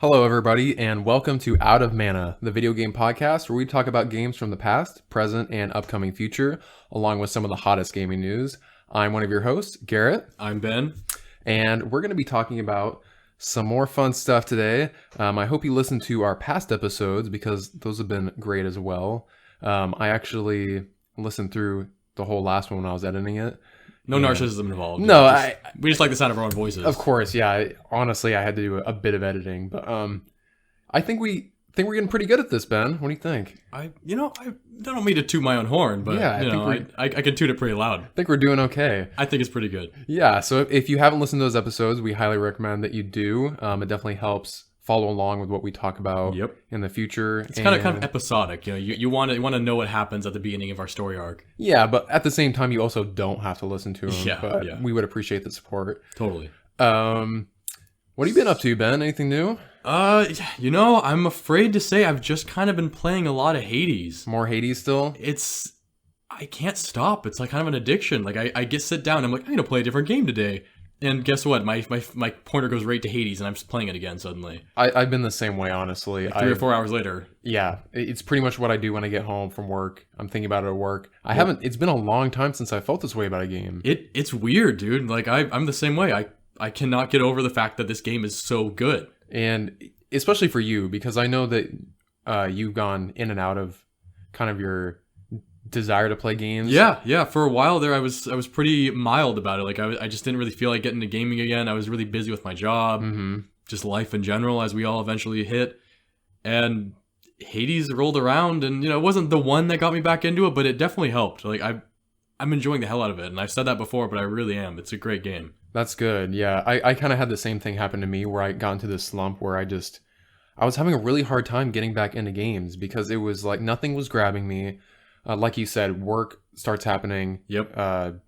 Hello, everybody, and welcome to Out of Mana, the video game podcast where we talk about games from the past, present, and upcoming future, along with some of the hottest gaming news. I'm one of your hosts, Garrett. I'm Ben. And we're going to be talking about some more fun stuff today. I hope you listened to our past episodes because those have been great as well. I actually listened through the whole last one when I was editing it. No narcissism involved. No, we just like the sound of our own voices. Of course, yeah. Honestly, I had to do a bit of editing, but I think we're getting pretty good at this, Ben. What do you think? I don't mean to toot my own horn, but yeah, I can toot it pretty loud. I think we're doing okay. I think it's pretty good. Yeah, so if you haven't listened to those episodes, we highly recommend that you do. It definitely helps follow along with what we talk about in the future. It's kind of episodic. You want to know what happens at the beginning of our story arc. Yeah, but at the same time, you also don't have to listen to them. But we would appreciate the support. Totally. What have you been up to, Ben? Anything new? I'm afraid to say I've just kind of been playing a lot of Hades. More Hades still? I can't stop. It's like kind of an addiction. Like I sit down, I'm like, I'm gonna play a different game today. And guess what? My pointer goes right to Hades, and I'm just playing it again suddenly. I've been the same way, honestly. Like 3 or 4 hours later. Yeah, it's pretty much what I do when I get home from work. I'm thinking about it at work. It's been a long time since I felt this way about a game. It's weird, dude. Like I'm the same way. I cannot get over the fact that this game is so good. And especially for you, because I know that you've gone in and out of kind of your desire to play games. Yeah. For a while there, I was pretty mild about it. Like I just didn't really feel like getting into gaming again. I was really busy with my job, just life in general, as we all eventually hit. And Hades rolled around, and it wasn't the one that got me back into it, but it definitely helped. Like I'm enjoying the hell out of it, and I've said that before, but I really am. It's a great game. That's good. Yeah, I kind of had the same thing happen to me, where I got into this slump where I was having a really hard time getting back into games because it was like nothing was grabbing me. Like you said, work starts happening. Yep.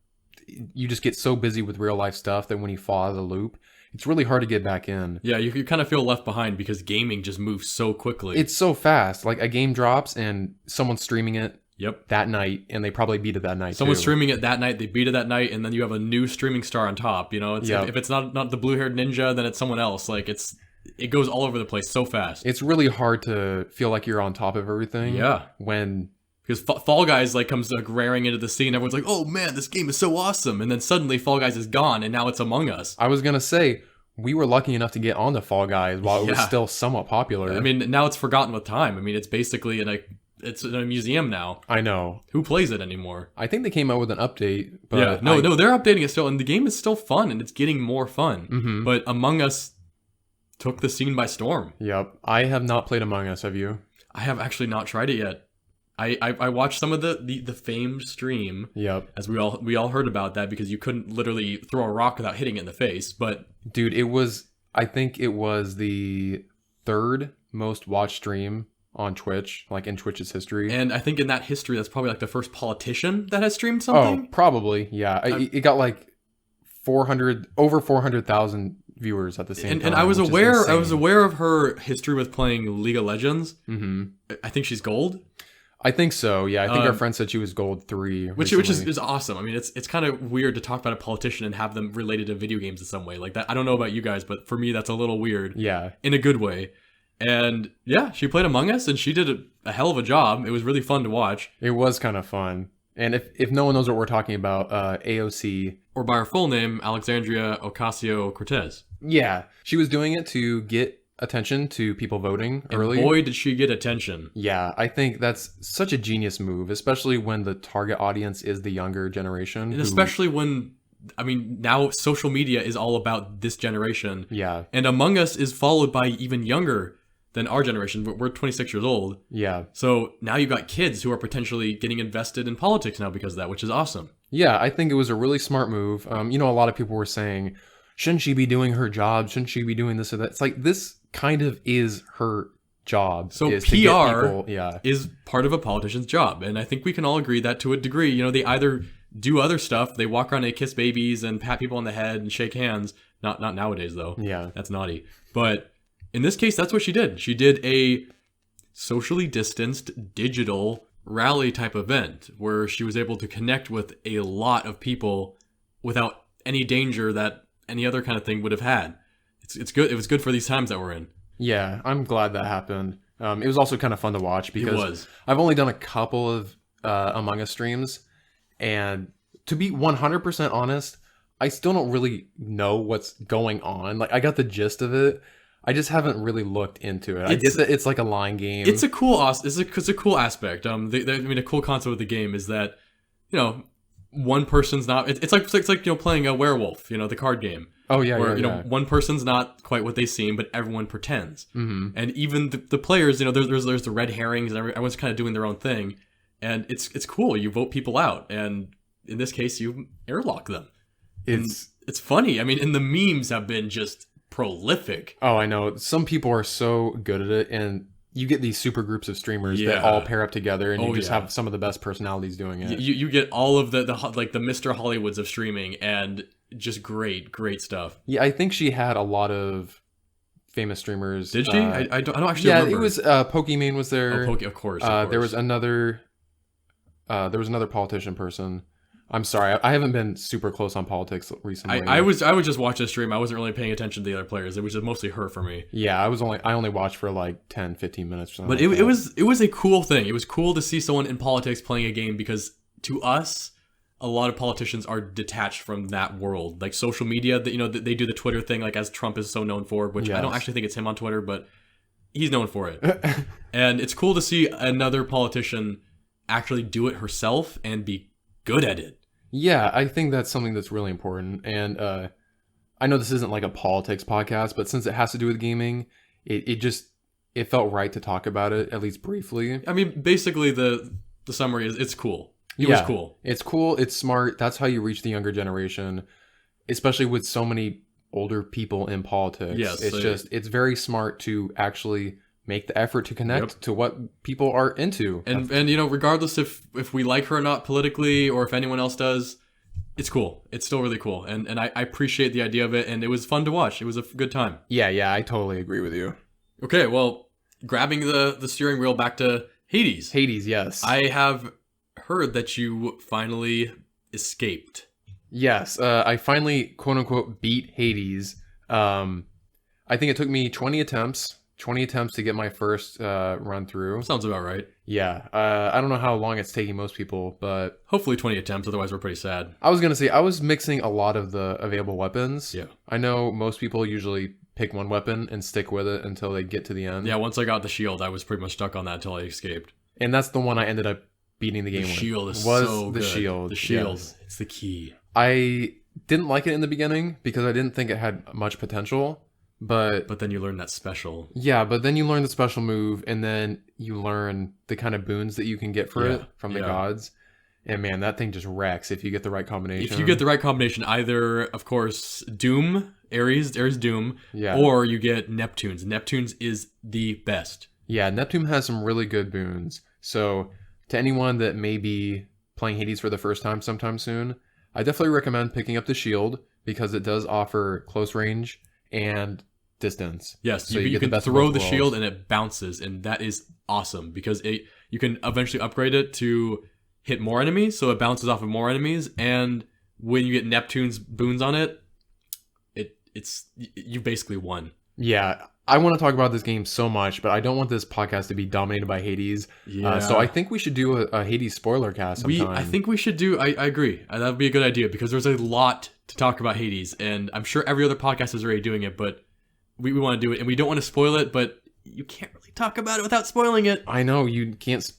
You just get so busy with real life stuff that when you fall out of the loop, it's really hard to get back in. Yeah, you kind of feel left behind because gaming just moves so quickly. It's so fast. Like a game drops and someone's streaming it that night, and they probably beat it that night. Someone's streaming it that night, they beat it that night, and then you have a new streaming star on top. If it's not the blue-haired ninja, then it's someone else. Like it goes all over the place so fast. It's really hard to feel like you're on top of everything. Yeah. Because Fall Guys comes raring into the scene. Everyone's like, "Oh man, this game is so awesome!" And then suddenly Fall Guys is gone, and now it's Among Us. I was gonna say we were lucky enough to get onto Fall Guys while it was still somewhat popular. I mean, now it's forgotten with time. I mean, it's basically it's in a museum now. I know. Who plays it anymore? I think they came out with an update. But yeah, no, they're updating it still, and the game is still fun, and it's getting more fun. Mm-hmm. But Among Us took the scene by storm. Yep. I have not played Among Us. Have you? I have actually not tried it yet. I watched some of the famed stream. Yep. As we all heard about that because you couldn't literally throw a rock without hitting it in the face. But dude, I think it was the third most watched stream on Twitch, like in Twitch's history. And I think in that history, that's probably like the first politician that has streamed something. Oh, probably. Yeah. It got like over 400,000 viewers at the same time. And I was aware of her history with playing League of Legends. Mm-hmm. I think she's gold. I think so. Yeah, I think our friend said she was gold 3, which is awesome. I mean, it's kind of weird to talk about a politician and have them related to video games in some way like that. I don't know about you guys, but for me, that's a little weird. Yeah, in a good way. And yeah, she played Among Us, and she did a hell of a job. It was really fun to watch. It was kind of fun. And if no one knows what we're talking about, AOC, or by her full name, Alexandria Ocasio-Cortez. Yeah, she was doing it to get attention to people voting early. Boy, did she get attention. Yeah, I think that's such a genius move, especially when the target audience is the younger generation. And especially when, I mean, now social media is all about this generation. Yeah. And Among Us is followed by even younger than our generation. We're 26 years old. Yeah. So now you've got kids who are potentially getting invested in politics now because of that, which is awesome. Yeah, I think it was a really smart move. A lot of people were saying, shouldn't she be doing her job? Shouldn't she be doing this or that? It's like, this kind of is her job. So PR is part of a politician's job. And I think we can all agree that to a degree, they either do other stuff, they walk around and kiss babies and pat people on the head and shake hands. Not nowadays, though. Yeah. That's naughty. But in this case, that's what she did. She did a socially distanced digital rally type event where she was able to connect with a lot of people without any danger that any other kind of thing would have had. It's good. It was good for these times that we're in. Yeah, I'm glad that happened. It was also kind of fun to watch It because was. I've only done a couple of Among Us streams, and to be 100% honest, I still don't really know what's going on. Like, I got the gist of it. I just haven't really looked into it. I get that it's like a line game. It's a cool it's a cool aspect. I mean, a cool concept of the game is that, you know, one person's not. It's like you know, playing a werewolf. You know, the card game. Oh yeah, Where yeah, you know, yeah. one person's not quite what they seem, but everyone pretends. Mm-hmm. And even the players, you know, there's the red herrings, and everyone's kind of doing their own thing. And it's cool. You vote people out, and in this case, you airlock them. It's funny. I mean, and the memes have been just prolific. Oh, I know. Some people are so good at it, and you get these super groups of streamers that Yeah. all pair up together, and you Oh, just yeah. have some of the best personalities doing it. You get all of the like the Mr. Hollywoods of streaming, and just great stuff. Yeah, I think she had a lot of famous streamers. Did she? I don't actually Yeah, remember. it was Pokimane was there. Oh, of course. There was another politician person. I'm sorry, I haven't been super close on politics recently. I would just watch the stream. I wasn't really paying attention to the other players. It was just mostly her for me. Yeah, I only watched for like 10, 15 minutes or something. But like that. it was a cool thing. It was cool to see someone in politics playing a game, because to us, a lot of politicians are detached from that world. Like social media, that, you know, they do the Twitter thing, like as Trump is so known for, which I don't Yes. actually think it's him on Twitter, but he's known for it. And it's cool to see another politician actually do it herself and be good at it. Yeah, I think that's something that's really important. And I know this isn't like a politics podcast, but since it has to do with gaming, it felt right to talk about it, at least briefly. I mean, basically the summary is it's cool. It was cool. It's cool. It's smart. That's how you reach the younger generation, especially with so many older people in politics. Yes, it's very smart to actually make the effort to connect to what people are into. And you know, regardless if we like her or not politically, or if anyone else does, it's cool. It's still really cool. And I appreciate the idea of it, and it was fun to watch. It was a good time. Yeah, I totally agree with you. Okay, well, grabbing the steering wheel back to Hades. Hades, yes. I have heard that you finally escaped. Yes, I finally, quote unquote, beat Hades. I think it took me 20 attempts to get my first run through. Sounds about right. Yeah, I don't know how long it's taking most people, but Hopefully 20 attempts, otherwise we're pretty sad. I was going to say, I was mixing a lot of the available weapons. Yeah. I know most people usually pick one weapon and stick with it until they get to the end. Yeah, once I got the shield, I was pretty much stuck on that until I escaped. And that's the one I ended up beating the game The with. shield is was so the good. shield. The shield, yes. it's the key. I didn't like it in the beginning because I didn't think it had much potential. But then you learn that special. yeah, but then you learn the special move, and then you learn the kind of boons that you can get for it from the gods. And man, that thing just wrecks if you get the right combination. If you get the right combination, either, of course, Doom, Ares Doom, or you get Neptune's. Neptune's is the best. Yeah, Neptune has some really good boons. So to anyone that may be playing Hades for the first time sometime soon, I definitely recommend picking up the shield because it does offer close range and distance. Yes, so you get can throw the shield and it bounces, and that is awesome because you can eventually upgrade it to hit more enemies, so it bounces off of more enemies, and when you get Neptune's boons on it, you basically won. Yeah, I want to talk about this game so much, but I don't want this podcast to be dominated by Hades. Yeah. So I think we should do a Hades spoiler cast sometime. I think we should do. I agree. That would be a good idea because there's a lot to talk about Hades, and I'm sure every other podcast is already doing it, but we want to do it, and we don't want to spoil it, but you can't really talk about it without spoiling it. I know you can't.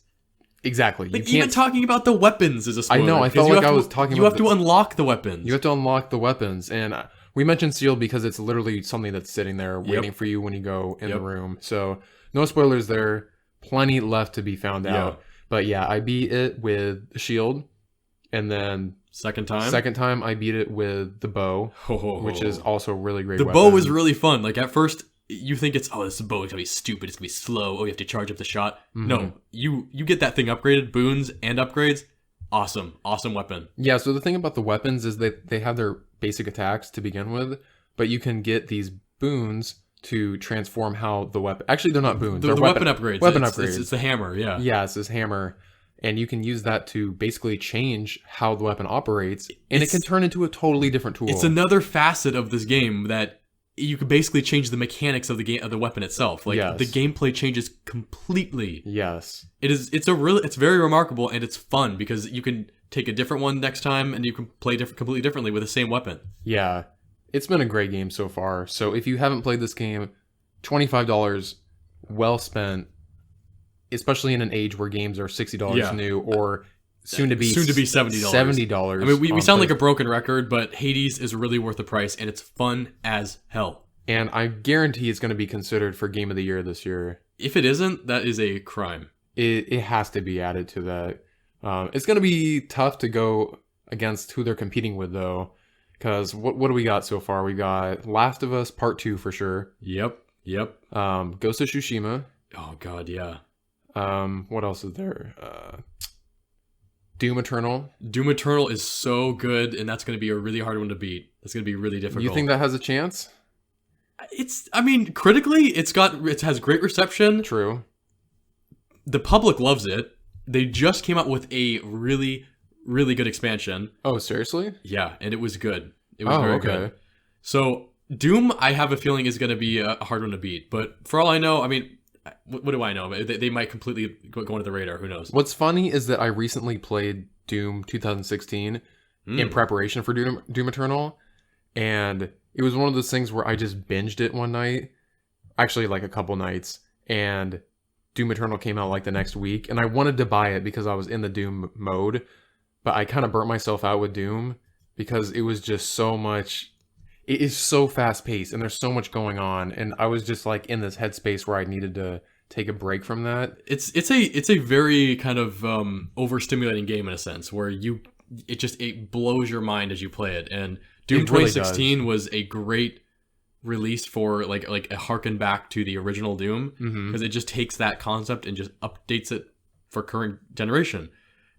Exactly. Like, you can't. even talking about the weapons is a spoiler. I know. I felt like I was talking. You have to unlock the weapons. You have to unlock the weapons, and we mentioned sealed because it's literally something that's sitting there waiting for you when you go in the room. So no spoilers there. Plenty left to be found out. But yeah, I beat it with the shield, and then second time I beat it with the bow, which is also a really great. The weapon. bow is really fun. Like at first, you think it's this bow is gonna be stupid. It's gonna be slow. Oh, you have to charge up the shot. Mm-hmm. No, you get that thing upgraded, boons and upgrades. Awesome weapon. Yeah. So the thing about the weapons is that they have their basic attacks to begin with, but you can get these boons to transform how the weapon. Actually, they're not boons. The they're weapon upgrades. Weapon upgrades. It's the hammer. Yeah. Yeah, it's this hammer. And you can use that to basically change how the weapon operates, and it can turn into a totally different tool. It's another facet of this game that you could basically change the mechanics of the game, of the weapon itself. Like Yes. the gameplay changes completely. Yes. It's very remarkable, and it's fun because you can take a different one next time and you can play completely differently with the same weapon. Yeah. It's been a great game so far. So if you haven't played this game, $25 well spent, especially in an age where games are $60 new or soon to be $70. $70. I mean, we sound like a broken record, but Hades is really worth the price, and it's fun as hell. And I guarantee it's going to be considered for Game of the Year this year. If it isn't, that is a crime. It has to be added to that. It's going to be tough to go against who they're competing with, though. Because what do we got so far? We got Last of Us Part 2 for sure. Yep. Ghost of Tsushima. Oh, God, yeah. What else is there? Doom Eternal. Doom Eternal is so good, and that's going to be a really hard one to beat. That's going to be really difficult. You think that has a chance? Critically, it has great reception. True. The public loves it. They just came out with a really, really good expansion. Oh, seriously? Yeah, and it was good. It was very okay. good. So, Doom, I have a feeling, is going to be a hard one to beat. But for all I know, what do I know? They might completely go under the radar. Who knows? What's funny is that I recently played Doom 2016 in preparation for Doom Eternal. And it was one of those things where I just binged it one night. Actually, like a couple nights. And Doom Eternal came out like the next week. And I wanted to buy it because I was in the Doom mode. But I kind of burnt myself out with Doom because it was just so much. It is so fast paced and there's so much going on. And I was just like in this headspace where I needed to take a break from that. It's a very kind of overstimulating game in a sense where it blows your mind as you play it. And Doom 2016 was a great release for like a harken back to the original Doom because it just takes that concept and just updates it for current generation.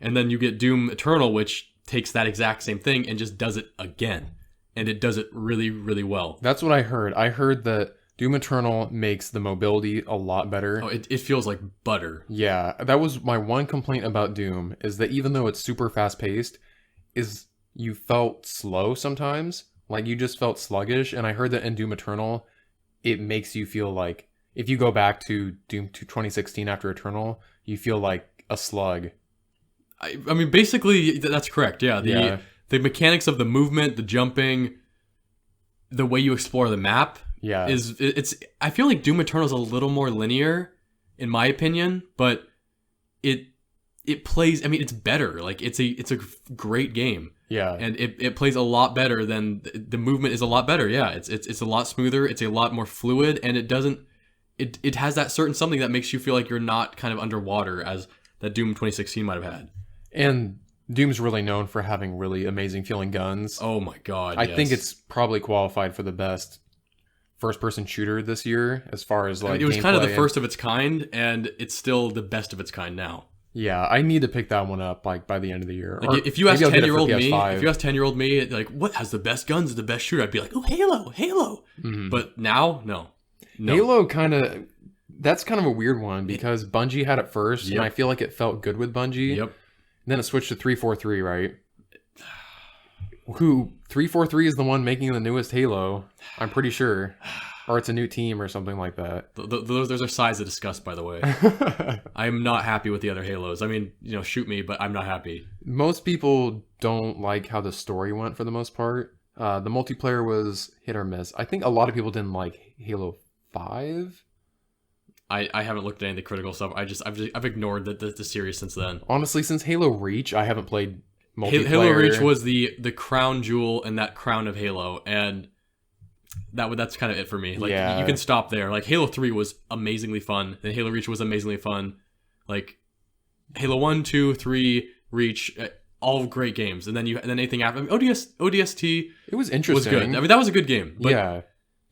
And then you get Doom Eternal, which takes that exact same thing and just does it again. And it does it really, really well. That's what I heard. I heard that Doom Eternal makes the mobility a lot better. Oh, it feels like butter. Yeah, that was my one complaint about Doom, is that even though it's super fast-paced, you felt slow sometimes. Like, you just felt sluggish, and I heard that in Doom Eternal, it makes you feel like, if you go back to Doom 2016 after Eternal, you feel like a slug. I mean, basically, that's correct, yeah. The mechanics of the movement, the jumping, the way you explore the map, I feel like Doom Eternal is a little more linear, in my opinion, but it plays. I mean, it's better. Like it's a great game. Yeah, and it plays a lot better than the movement is a lot better. Yeah, it's a lot smoother. It's a lot more fluid, and it has that certain something that makes you feel like you're not kind of underwater as that Doom 2016 might have had. And Doom's really known for having really amazing feeling guns. Oh my god! I think it's probably qualified for the best first-person shooter this year, as far as like. It was kind of the first of its kind, and it's still the best of its kind now. Yeah, I need to pick that one up like by the end of the year. Like, if you ask 10-year-old me, like, what has the best guns, the best shooter? I'd be like, oh, Halo. Mm-hmm. But now, no. Halo that's kind of a weird one because Bungie had it first, and I feel like it felt good with Bungie. Yep. And then it switched to 343, right? Who 343 is the one making the newest Halo? I'm pretty sure, or it's a new team or something like that. Those are sides of disgust, by the way. I'm not happy with the other Halos. I mean, shoot me, but I'm not happy. Most people don't like how the story went for the most part. The multiplayer was hit or miss. I think a lot of people didn't like Halo 5. I haven't looked at any of the critical stuff. I've ignored the series since then. Honestly, since Halo Reach, I haven't played multiplayer. Halo Reach was the crown jewel in that crown of Halo, and that's kind of it for me. Like, you can stop there. Like, Halo 3 was amazingly fun, then Halo Reach was amazingly fun. Like, Halo 1, 2, 3, Reach, all great games. And then anything after, ODST. It was interesting. Was good. I mean, that was a good game. But yeah.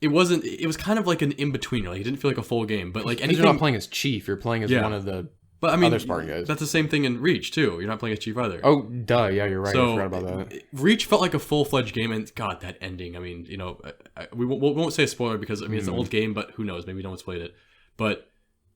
It was kind of like an in-between. Like, it didn't feel like a full game. But like anything. You're not playing as Chief. You're playing as one of the other Spartan guys. That's the same thing in Reach, too. You're not playing as Chief either. Oh, duh. Yeah, you're right. I forgot about that. Reach felt like a full-fledged game. And God, that ending. I mean, we won't say a spoiler because, it's an old game, but who knows? Maybe no one's played it. But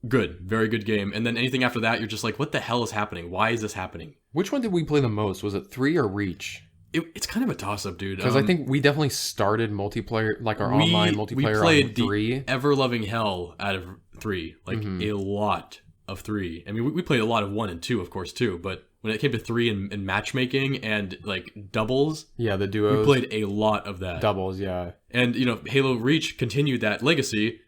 good. Very good game. And then anything after that, you're just like, what the hell is happening? Why is this happening? Which one did we play the most? Was it 3 or Reach? It's kind of a toss-up, dude. Because I think we definitely started multiplayer, like our online multiplayer we played on 3. the ever-loving hell out of 3. Like, a lot of 3. I mean, we played a lot of 1 and 2, of course, too. But when it came to 3 and matchmaking and, like, doubles... Yeah, the duos. We played a lot of that. Doubles, yeah. And, you know, Halo Reach continued that legacy.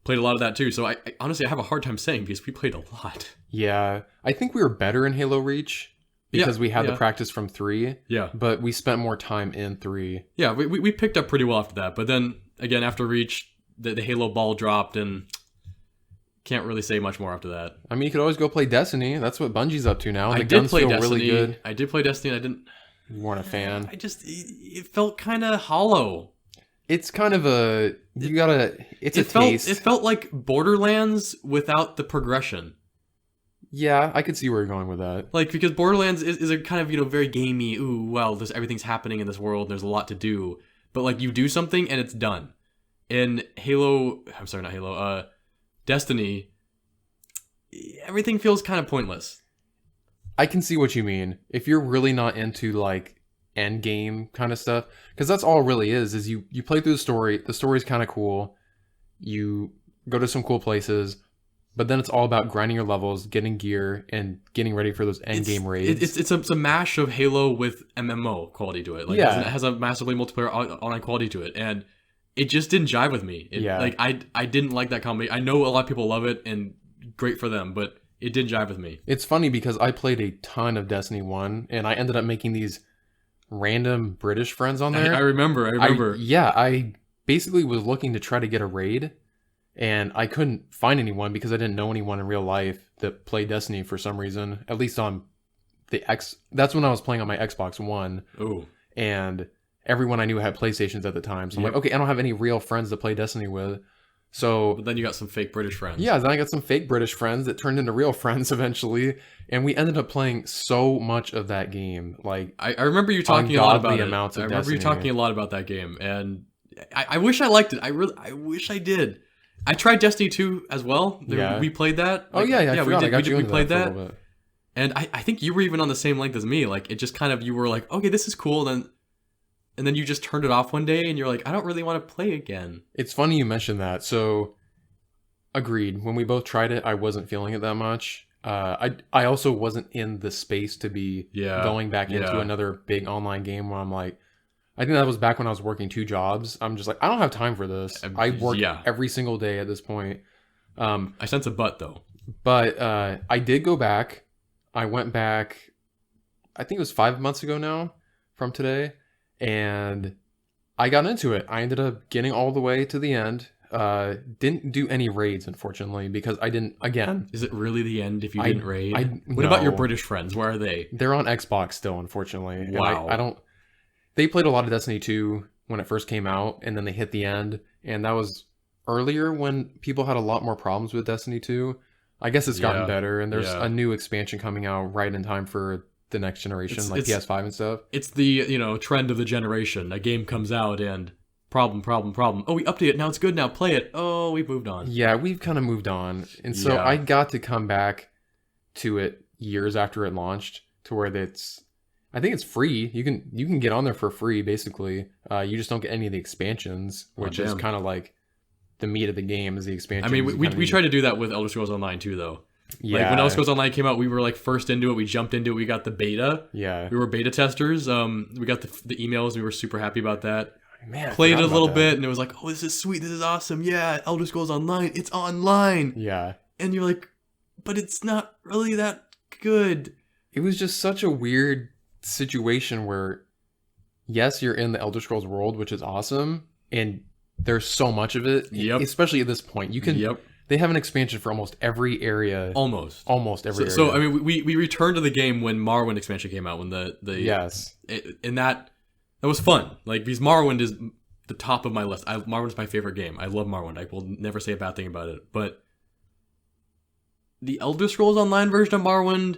Played a lot of that, too. So, I honestly, I have a hard time saying because we played a lot. Yeah. I think we were better in Halo Reach. Because we had the practice from 3. Yeah. But we spent more time in 3. Yeah, we picked up pretty well after that. But then, again, after Reach, the Halo ball dropped and can't really say much more after that. I mean, you could always go play Destiny. That's what Bungie's up to now. I The did guns play feel Destiny. really good. I did play Destiny and I didn't... You weren't a fan. It felt kind of hollow. It's kind of a... You gotta... It's a taste. It felt like Borderlands without the progression. Yeah, I could see where you're going with that. Like, because Borderlands is a kind of, you know, very gamey, ooh, well, everything's happening in this world, there's a lot to do. But, like, you do something and it's done. In Destiny, everything feels kind of pointless. I can see what you mean. If you're really not into, like, end game kind of stuff, because that's all it really is you play through the story's kind of cool, you go to some cool places, but then it's all about grinding your levels, getting gear, and getting ready for those end game raids. It's a mash of Halo with MMO quality to it. Like, yeah. It has a massively multiplayer online quality to it, and it just didn't jive with me. Like, I didn't like that combination. I know a lot of people love it, and great for them, but it didn't jive with me. It's funny because I played a ton of Destiny 1, and I ended up making these random British friends on there. I remember. I basically was looking to try to get a raid, and I couldn't find anyone because I didn't know anyone in real life that played Destiny for some reason. At least on the X. That's when I was playing on my Xbox One. Ooh. And everyone I knew had PlayStations at the time. So I'm like, okay, I don't have any real friends to play Destiny with. So... But then you got some fake British friends. Yeah, then I got some fake British friends that turned into real friends eventually. And we ended up playing so much of that game. Like, I remember you talking a lot about it. Amounts of I remember Destiny. you talking a lot about that game. And I wish I liked it. I wish I did. I tried Destiny 2 as well. We played that. Like, we played that. And I think you were even on the same length as me. Like, it just kind of, you were like, okay, this is cool. And then you just turned it off one day and you're like, I don't really want to play again. It's funny you mentioned that. So, agreed. When we both tried it, I wasn't feeling it that much. I also wasn't in the space to be going back into another big online game where I'm like, I think that was back when I was working 2 jobs. I'm just like, I don't have time for this. I work every single day at this point. I sense a but, though. But I did go back. I went back, I think it was 5 months ago now from today. And I got into it. I ended up getting all the way to the end. Didn't do any raids, unfortunately, because I didn't, again... Is it really the end if you didn't raid? What no. about your British friends? Where are they? They're on Xbox still, unfortunately. Wow. And I don't... They played a lot of Destiny 2 when it first came out, and then they hit the end, and that was earlier when people had a lot more problems with Destiny 2. I guess it's gotten better, and there's a new expansion coming out right in time for the next generation, like PS5 and stuff. It's the, trend of the generation. A game comes out and problem. Oh, we update it, now it's good, now play it. Oh, we've moved on. Yeah, we've kind of moved on. And so I got to come back to it years after it launched, to where I think it's free. You can get on there for free, basically. You just don't get any of the expansions, which is kind of like the meat of the game is the expansion. I mean, we tried to do that with Elder Scrolls Online too, though. Yeah. Like, when Elder Scrolls Online came out, we were like first into it. We jumped into it. We got the beta. Yeah. We were beta testers. We got the emails. We were super happy about that. Man, played it a little bit, and it was like, oh, this is sweet. This is awesome. Yeah, Elder Scrolls Online. It's online. Yeah. And you're like, but it's not really that good. It was just such a weird situation where, yes, you're in the Elder Scrolls world, which is awesome, and there's so much of it. Yep. Especially at this point, you can. Yep. They have an expansion for almost every area. Almost every area. So I mean, we returned to the game when Morrowind expansion came out. When that was fun. Like, because Morrowind is the top of my list. Morrowind is my favorite game. I love Morrowind. I will never say a bad thing about it. But the Elder Scrolls Online version of Morrowind,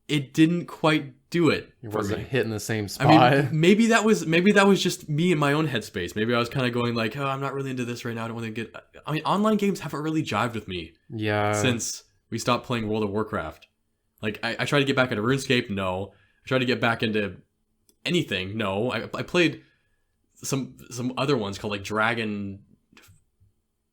it didn't quite do it. It wasn't hitting the same spot. I mean, maybe that was just me in my own headspace. Maybe I was kind of going like, oh, I'm not really into this right now. I don't want to get... I mean, online games haven't really jived with me. Yeah. Since we stopped playing World of Warcraft. Like, I tried to get back into RuneScape. No. I tried to get back into anything. No, I played some other ones called like Dragon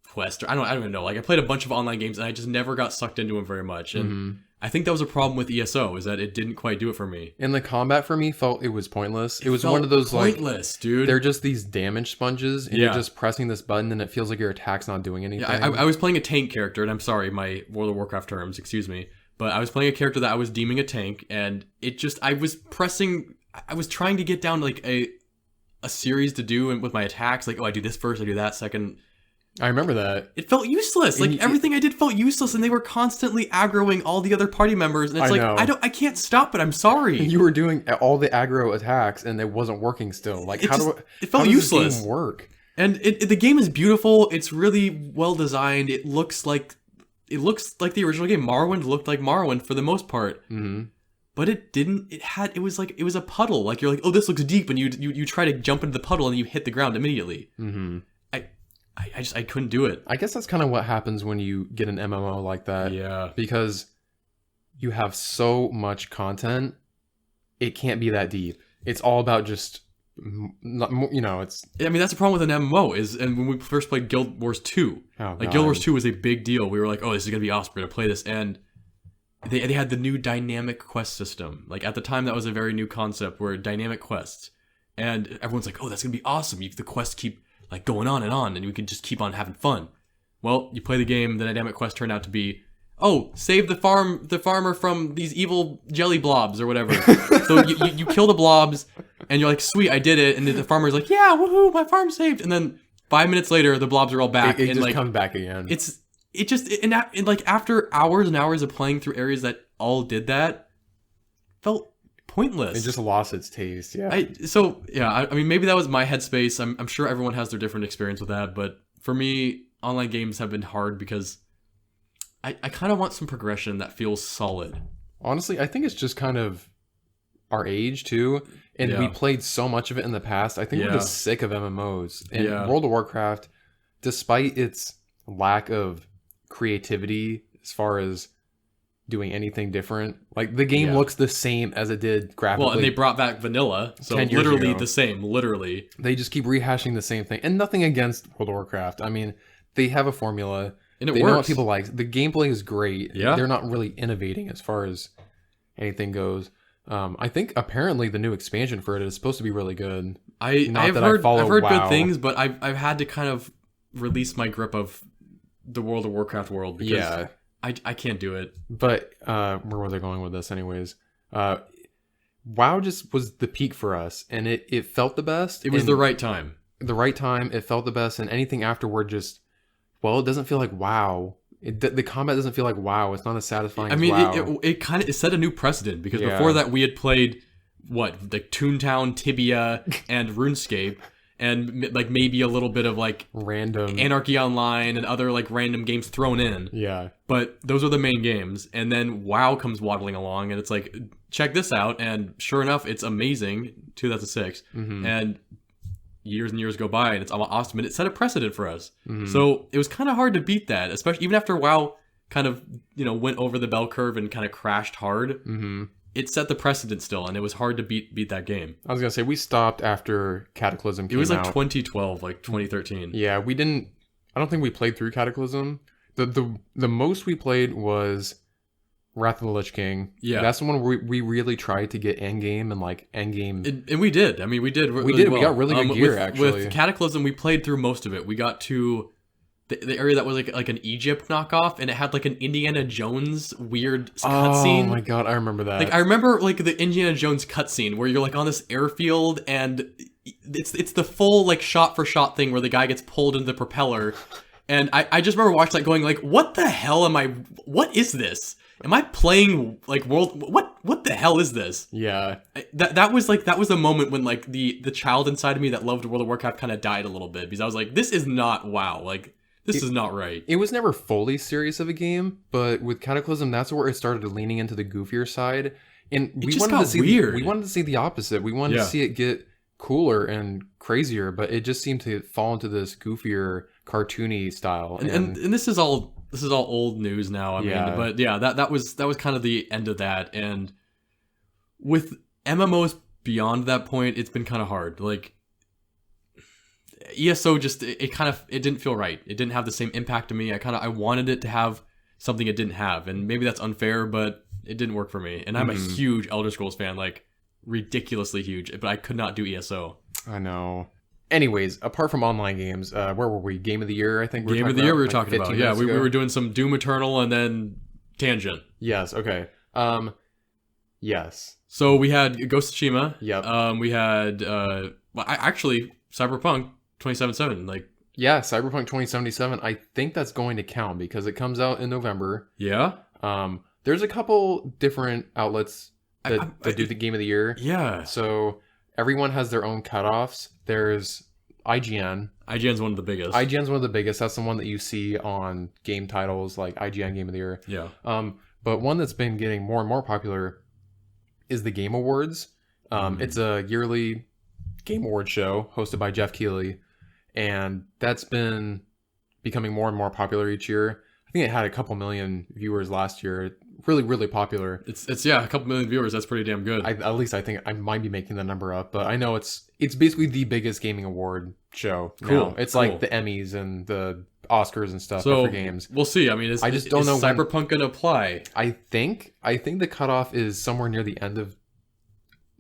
Quest, or I don't even know. Like I played a bunch of online games and I just never got sucked into them very much. And I think that was a problem with ESO, is that it didn't quite do it for me. And the combat for me felt it was pointless. It was one of those pointless, dude. They're just these damage sponges, and you're just pressing this button, and it feels like your attack's not doing anything. Yeah, I was playing a tank character, and I'm sorry, my World of Warcraft terms, excuse me, but I was playing a character that I was deeming a tank, and I was trying to get down like a series to do with my attacks, like, oh, I do this first, I do that second. I remember that. It felt useless. Like everything I did felt useless, and they were constantly aggroing all the other party members. And it's I can't stop it. I'm sorry. You were doing all the aggro attacks, and it wasn't working still. Like it felt useless. This game work? And the game is beautiful. It's really well designed. It looks like the original game. Morrowind looked like Morrowind for the most part. But it didn't. It was a puddle. Like you're like, oh, this looks deep, and you try to jump into the puddle, and you hit the ground immediately. I couldn't do it. I guess that's kind of what happens when you get an MMO like that. Yeah. Because you have so much content, it can't be that deep. It's all about just, it's... I mean, that's the problem with an MMO and when we first played Guild Wars 2. Guild Wars 2 was a big deal. We were like, oh, this is going to be awesome. We're going to play this. And they had the new dynamic quest system. Like, at the time, that was a very new concept, where dynamic quests. And everyone's like, oh, that's going to be awesome. The quests keep... like going on, and we could just keep on having fun. Well, you play the game, the dynamic quest turned out to be, oh, save the farmer from these evil jelly blobs or whatever. So you kill the blobs, and you're like, sweet, I did it. And then the farmer's like, yeah, woohoo, my farm's saved. And then 5 minutes later, the blobs are all back. It just comes back again. After hours and hours of playing through areas that all did that, felt pointless. It just lost its taste. Yeah. I mean, maybe that was my headspace. I'm sure everyone has their different experience with that, but for me, online games have been hard because I kind of want some progression that feels solid. Honestly, I think it's just kind of our age too, and we played so much of it in the past. I think we're just sick of MMOs. And World of Warcraft, despite its lack of creativity as far as doing anything different, like the game looks the same as it did graphically. Well, and they brought back vanilla, so literally the same. Literally, they just keep rehashing the same thing. And nothing against World of Warcraft. I mean, they have a formula, and they works. know what people like. The gameplay is great. Yeah, they're not really innovating as far as anything goes. I think apparently the new expansion for it is supposed to be really good. I've heard good things, but I've had to kind of release my grip of the World of Warcraft world because I can't do it. But where was I going with this anyways? WoW just was the peak for us, and it felt the best. It was the right time. The right time, it felt the best, and anything afterward just, well, it doesn't feel like WoW. The combat doesn't feel like WoW. It's not as satisfying as WoW. It set a new precedent, because before that we had played, like Toontown, Tibia, and RuneScape, and like maybe a little bit of like random Anarchy Online and other like random games thrown in. Yeah. But those are the main games. And then WoW comes waddling along, and it's like, check this out. And sure enough, it's amazing. 2006. Mm-hmm. And years and years go by, and it's awesome. And it set a precedent for us. Mm-hmm. So it was kind of hard to beat that, especially even after WoW kind of, went over the bell curve and kind of crashed hard. Mm-hmm. It set the precedent still, and it was hard to beat that game. I was going to say, we stopped after Cataclysm came out. It was like 2012, like 2013. Yeah, I don't think we played through Cataclysm. The most we played was Wrath of the Lich King. Yeah. That's the one where we really tried to get endgame and like endgame. And we did. I mean, we did. We did. Well. We got really good gear, actually. With Cataclysm, we played through most of it. We got to the area that was like an Egypt knockoff, and it had like an Indiana Jones weird cutscene. Oh my god, I remember that. Like I remember like the Indiana Jones cutscene where you're like on this airfield, and it's the full like shot for shot thing where the guy gets pulled into the propeller, and I just remember watching that going like, what the hell am I? What is this? Am I playing like what the hell is this? Yeah. That was the moment when like the child inside of me that loved World of Warcraft kind of died a little bit, because I was like, this is not WoW. Like, this is not right. It was never fully serious of a game, but with Cataclysm, that's where it started leaning into the goofier side. And we wanted to see weird. We wanted to see the opposite. We wanted to see it get cooler and crazier, but it just seemed to fall into this goofier, cartoony style. And this is all old news now. I mean, but yeah, that was kind of the end of that. And with MMOs beyond that point, it's been kind of hard. Like, ESO just, it didn't feel right. It didn't have the same impact to me. I wanted it to have something it didn't have. And maybe that's unfair, but it didn't work for me. And I'm a huge Elder Scrolls fan, like ridiculously huge, but I could not do ESO. I know. Anyways, apart from online games, where were we? Game of the Year, I think. Game of the Year we were talking about. Yeah, we were doing some Doom Eternal and then Tangent. Yes. Okay. Yes. So we had Ghost of Tsushima. Yep. We had actually Cyberpunk 2077. Like, yeah, Cyberpunk 2077. I think that's going to count because it comes out in November. Yeah. There's a couple different outlets that do the Game of the Year. Yeah. So everyone has their own cutoffs. There's IGN. IGN's one of the biggest. IGN's one of the biggest. That's the one that you see on game titles like IGN Game of the Year. Yeah. But one that's been getting more and more popular is the Game Awards. It's a yearly Game Award show hosted by Jeff Keighley, and that's been becoming more and more popular each year. I think it had a couple million viewers last year. Really, really popular. It's a couple million viewers. That's pretty damn good. At least I think I might be making the number up, but I know it's basically the biggest gaming award show. Cool. Now. It's like the Emmys and the Oscars and stuff so for games. We'll see. I mean, I just don't know Cyberpunk gonna apply. I think the cutoff is somewhere near the end of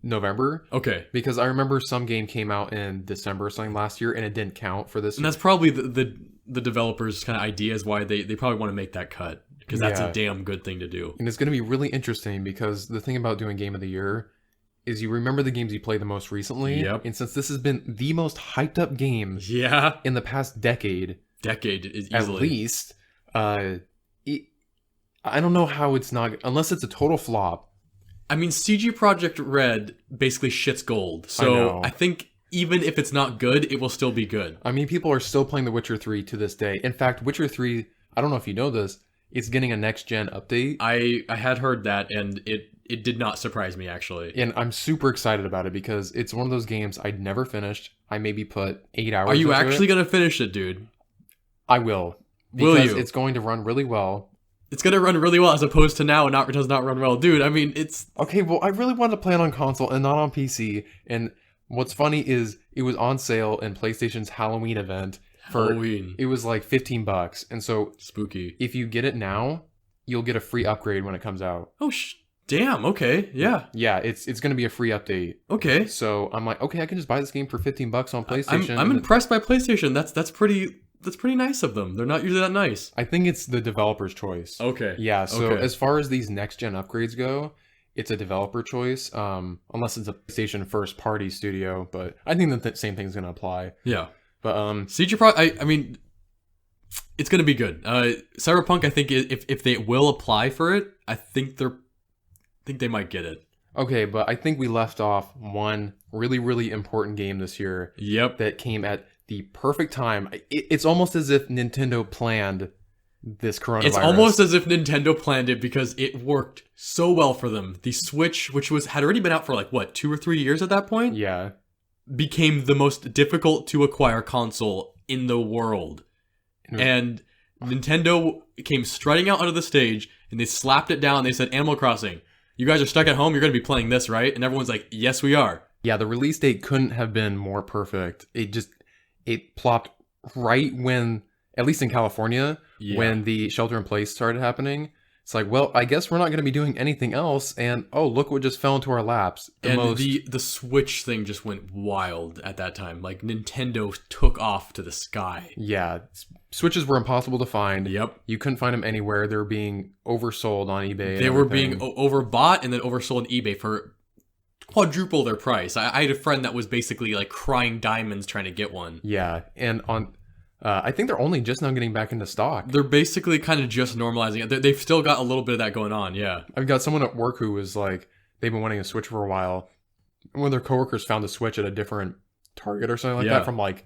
November. Okay. Because I remember some game came out in December or something last year, and it didn't count for this. And that's probably the developers' kind of idea is why they probably want to make that cut. Because that's a damn good thing to do. And it's going to be really interesting because the thing about doing Game of the Year is you remember the games you played the most recently. Yep. And since this has been the most hyped up game in the past decade is easily. At least, I don't know how it's not, unless it's a total flop. I mean, CG Projekt Red basically shits gold. So I think even if it's not good, it will still be good. I mean, people are still playing The Witcher 3 to this day. In fact, Witcher 3, I don't know if you know this, it's getting a next-gen update. I had heard that, and it did not surprise me, actually. And I'm super excited about it because it's one of those games I'd never finished. I maybe put 8 hours Are you into actually it. going to finish it, dude? I will. Will because you? It's going to run really well. It's going to run really well as opposed to now it does not run well. Dude, I mean, it's... Okay, well, I really wanted to play it on console and not on PC. And what's funny is it was on sale in PlayStation's Halloween event. Halloween. It was like $15. And so... Spooky. If you get it now, you'll get a free upgrade when it comes out. Oh, damn. Okay. Yeah. Yeah, it's going to be a free update. Okay. So I'm like, okay, I can just buy this game for $15 on PlayStation. I'm impressed by PlayStation. That's pretty nice of them. They're not usually that nice. I think it's the developer's choice. Okay. Yeah, so as far as these next-gen upgrades go, it's a developer choice, unless it's a PlayStation first-party studio, but I think that the same thing's going to apply. Yeah. But CG I mean, it's going to be good. Cyberpunk, I think if they will apply for it, I think they might get it. Okay, but I think we left off one really, really important game this year. Yep. That came at the perfect time. It's almost as if Nintendo planned this coronavirus. It's almost as if Nintendo planned it because it worked so well for them. The Switch, which had already been out for like, what, 2 or 3 years at that point? Yeah. Became the most difficult to acquire console in the world. And Nintendo came strutting out onto the stage and they slapped it down. They said, Animal Crossing, you guys are stuck at home. You're going to be playing this, right? And everyone's like, yes, we are. Yeah, the release date couldn't have been more perfect. It plopped right when, at least in California, when the shelter in place started happening. It's like, well, I guess we're not going to be doing anything else. And, oh, look what just fell into our laps. The Switch thing just went wild at that time. Like, Nintendo took off to the sky. Yeah. Switches were impossible to find. Yep. You couldn't find them anywhere. They were being oversold on eBay. They were being overbought and then oversold on eBay for quadruple their price. I had a friend that was basically like crying diamonds trying to get one. Yeah. And I think they're only just now getting back into stock. They're basically kind of just normalizing it. They've still got a little bit of that going on, yeah. I've got someone at work who was like, they've been wanting a Switch for a while. One of their coworkers found a Switch at a different Target or something like that from like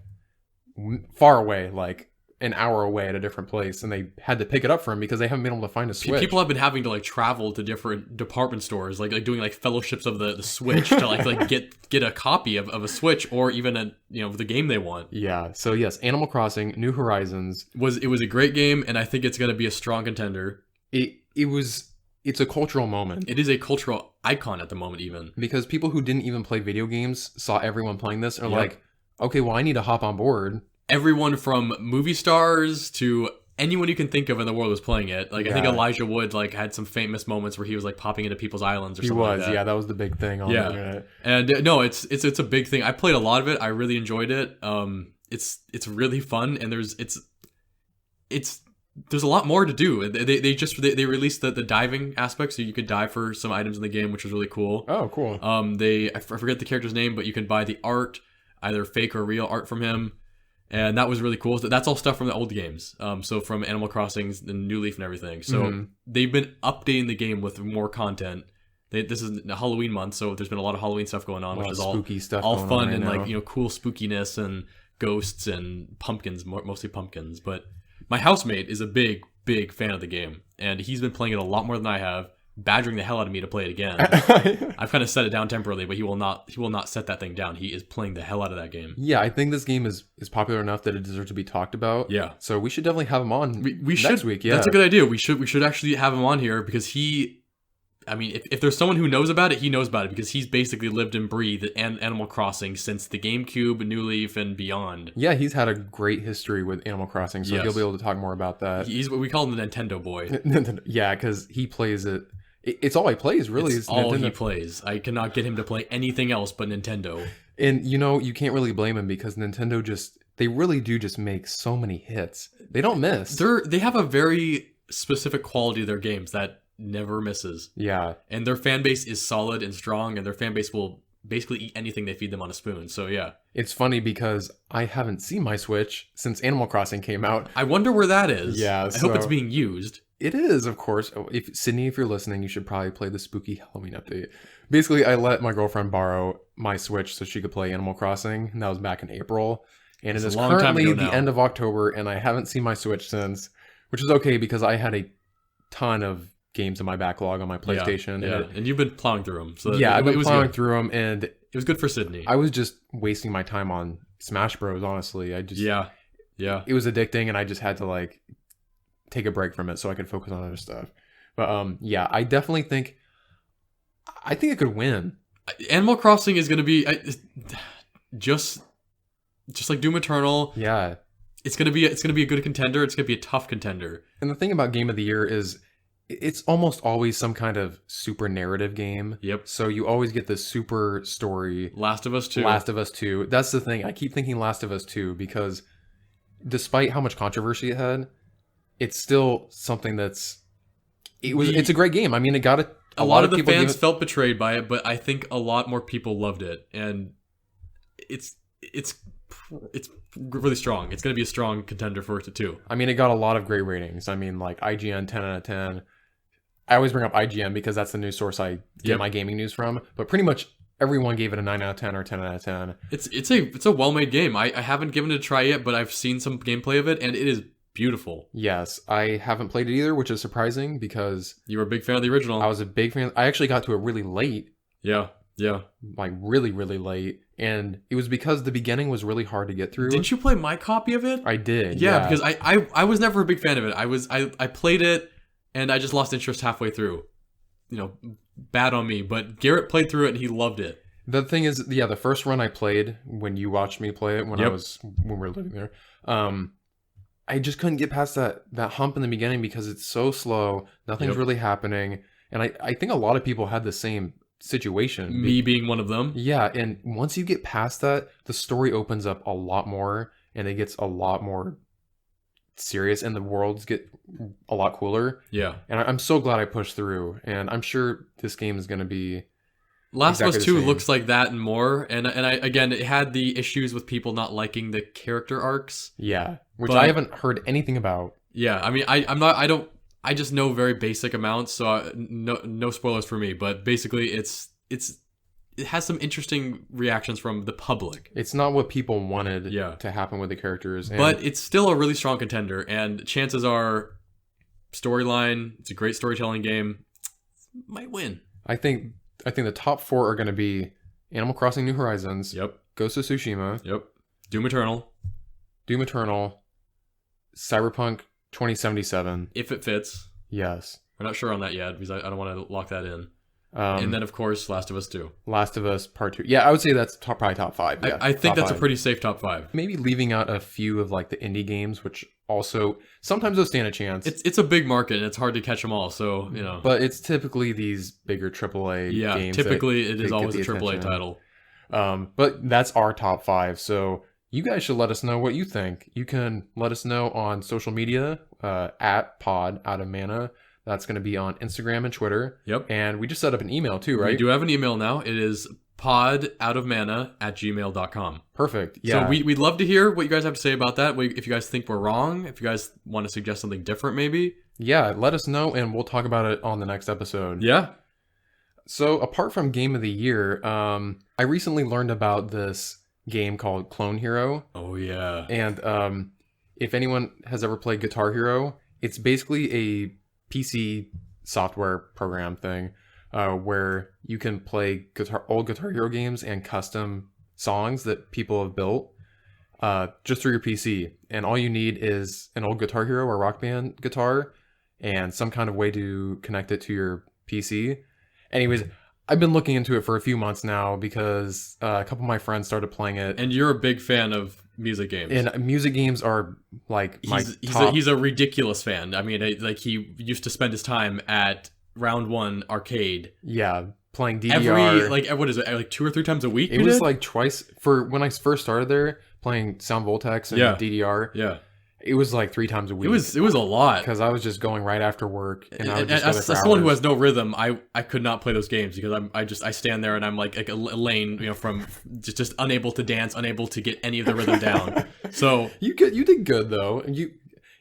far away, like an hour away at a different place, and they had to pick it up for him because they haven't been able to find a Switch. People have been having to like travel to different department stores, like doing like fellowships of the Switch to like get a copy of a Switch or even the game they want. Yeah. So yes, Animal Crossing: New Horizons was a great game, and I think it's going to be a strong contender. It was it's a cultural moment. It is a cultural icon at the moment, even. Because people who didn't even play video games saw everyone playing this and are Yep. like, okay, well, I need to hop on board. Everyone from movie stars to anyone you can think of in the world was playing it. Like, I think Yeah. Elijah Wood, like, had some famous moments where he was, like, popping into people's islands or He something was, like that. yeah, that was the big thing on the internet. And no, it's a big thing. I played a lot of it. I really enjoyed it. It's really fun, and there's a lot more to do. They released the diving aspect, so you could dive for some items in the game, which was really cool. Oh, cool. I forget the character's name, but you can buy the art, either fake or real art from him, and that was really cool. That's all stuff from the old games. So from Animal Crossing and New Leaf and everything. So they've been updating the game with more content. This is Halloween month, so there's been a lot of Halloween stuff going on, which is all spooky stuff, all going fun on right and now. like, you know, cool spookiness and ghosts and pumpkins, mostly pumpkins. But my housemate is a big fan of the game, and he's been playing it a lot more than I have, badgering the hell out of me to play it again. I've kind of set it down temporarily, but he will not set that thing down. He is playing the hell out of that game. Yeah, I think this game is popular enough that it deserves to be talked about. Yeah. So we should definitely have him on We next should, week. Yeah, that's a good idea. We should actually have him on here because I mean, if there's someone who knows about it, he knows about it because he's basically lived and breathed Animal Crossing since the GameCube, New Leaf, and beyond. Yeah, he's had a great history with Animal Crossing, so Yes. he'll be able to talk more about that. He's what we call him, the Nintendo boy. Yeah, because he plays it. It's all he plays, really. It's is all Nintendo. he plays. I cannot get him to play anything else but Nintendo. And you can't really blame him because Nintendo they really do just make so many hits. They don't miss. They have a very specific quality of their games that never misses. Yeah. And their fan base is solid and strong, and their fan base will basically eat anything they feed them on a spoon. So yeah. It's funny because I haven't seen my Switch since Animal Crossing came out. I wonder where that is. Yeah, I hope it's being used. It is, of course. Sydney, if you're listening, you should probably play the spooky Halloween update. Basically, I let my girlfriend borrow my Switch so she could play Animal Crossing, and that was back in April. And it is a long time currently ago the now. end of October, and I haven't seen my Switch since, which is okay because I had a ton of games in my backlog on my PlayStation. Yeah, and you've been plowing through them. So I've been was plowing good. through them, and It was good for Sydney. I was just wasting my time on Smash Bros. Honestly, Yeah. it was addicting, and I just had to like take a break from it so I could focus on other stuff. But yeah, I definitely think it could win. Animal Crossing is going to be just like Doom Eternal. Yeah. It's going to be a good contender. It's going to be a tough contender. And the thing about Game of the Year is it's almost always some kind of super narrative game. Yep. So you always get this super story. Last of Us 2. Last of Us 2. That's the thing. I keep thinking Last of Us 2 because despite how much controversy it had, it's still something it's a great game. I mean, it got a lot of the people fans felt betrayed by it, but I think a lot more people loved it, and it's really strong. It's going to be a strong contender for it too. I mean, it got a lot of great ratings. I mean, like IGN 10 out of 10. I always bring up IGN because that's the news source I get my gaming news from. But pretty much everyone gave it a 9 out of 10 or 10 out of 10. It's a well-made game. I haven't given it a try yet, but I've seen some gameplay of it, and it is beautiful. Yes, I haven't played it either, which is surprising because You were a big fan of the original. I was a big fan. I actually got to it really late. Yeah. Like really, really late. And it was because the beginning was really hard to get through. Didn't you play my copy of it? I did. Yeah, because I was never a big fan of it. I played it and I just lost interest halfway through. You know, bad on me. But Garrett played through it and he loved it. The thing is, yeah, the first run I played when you watched me play it when we were living there, I just couldn't get past that hump in the beginning because it's so slow. Nothing's really happening. And I think a lot of people had the same situation. Me being one of them. Yeah, and once you get past that, the story opens up a lot more and it gets a lot more serious and the worlds get a lot cooler. Yeah. And I'm so glad I pushed through, and I'm sure this game is going to be Last of exactly Us the 2 same. looks like that and more. And I again, it had the issues with people not liking the character arcs. Yeah, which But- I haven't heard anything about. Yeah, I mean, I just know very basic amounts, so no spoilers for me. But basically, it has some interesting reactions from the public. It's not what people wanted Yeah. to happen with the characters. And But it's still a really strong contender, and chances are, storyline. It's a great storytelling game. Might win. I think the top 4 are going to be Animal Crossing New Horizons, Yep. Ghost of Tsushima, Doom Eternal, Doom Eternal, Cyberpunk 2077. if it fits. Yes. We're not sure on that yet because I don't want to lock that in. Um, And then, of course, Last of Us 2. Last of Us Part 2. Yeah, I would say that's probably top 5. Yeah, I think top that's a 5. pretty safe top 5. Maybe leaving out a few of like the indie games, which also sometimes those stand a chance. It's a big market and it's hard to catch them all. So, you know. But it's typically these bigger AAA games. Typically it is get always the a AAA attention. title. But that's our top 5. So you guys should let us know what you think. You can let us know on social media at pod out of mana. That's going to be on Instagram and Twitter. Yep. And we just set up an email too, right? We do have an email now. It is podoutofmana@gmail.com. Perfect. Yeah. So we'd love to hear what you guys have to say about that. If you guys think we're wrong, if you guys want to suggest something different, maybe. Yeah, let us know and we'll talk about it on the next episode. Yeah. So apart from Game of the Year, I recently learned about this game called Clone Hero. Oh, yeah. And if anyone has ever played Guitar Hero, it's basically a PC software program thing where you can play old Guitar Hero games and custom songs that people have built just through your PC. And all you need is an old Guitar Hero or Rock Band guitar and some kind of way to connect it to your PC. Anyways, I've been looking into it for a few months now because a couple of my friends started playing it. And you're a big fan of music games. And music games are like my top. He's a ridiculous fan. I mean, like he used to spend his time at Round 1 arcade. Yeah, playing DDR. What is it? Like 2 or 3 times a week? It was like twice for when I first started there playing Sound Voltex and DDR. Yeah. It was like 3 times a week. It was a lot because I was just going right after work, and I would just as someone who has no rhythm, I could not play those games because I stand there and I'm like a lane, from just unable to dance, unable to get any of the rhythm down. So you did good though.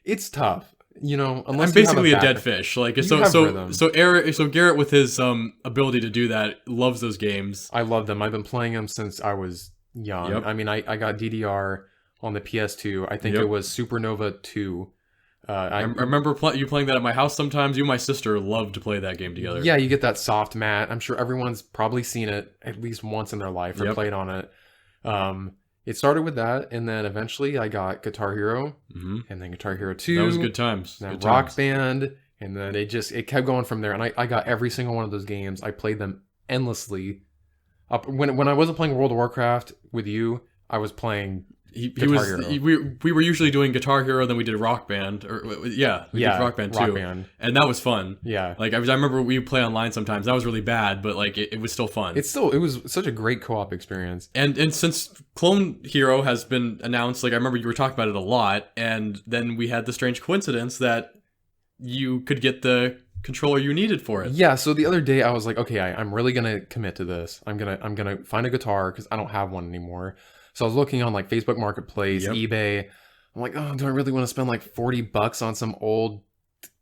It's tough, unless I'm basically you have a dead fish. Like rhythm. so Garrett with his ability to do that loves those games. I love them. I've been playing them since I was young. Yep. I mean, I got DDR on the PS2. I think it was Supernova 2. I remember you playing that at my house sometimes. You and my sister loved to play that game together. Yeah, you get that soft mat. I'm sure everyone's probably seen it at least once in their life or played on it. It started with that, and then eventually I got Guitar Hero, and then Guitar Hero 2. That was good times. Then good Rock times. Band, and then it kept going from there. And I got every single one of those games. I played them endlessly. When I wasn't playing World of Warcraft with you, I was playing Guitar Hero. We were usually doing Guitar Hero, then we did Rock Band, we did Rock Band too, and that was fun. Yeah, like I remember we would play online sometimes. That was really bad, but like it was still fun. It was such a great co-op experience. And since Clone Hero has been announced, like I remember you were talking about it a lot, and then we had the strange coincidence that you could get the controller you needed for it. Yeah, so the other day I was like, okay, I'm really gonna commit to this. I'm gonna find a guitar because I don't have one anymore. So I was looking on like Facebook Marketplace, eBay. I'm like, oh, do I really want to spend like $40 on some old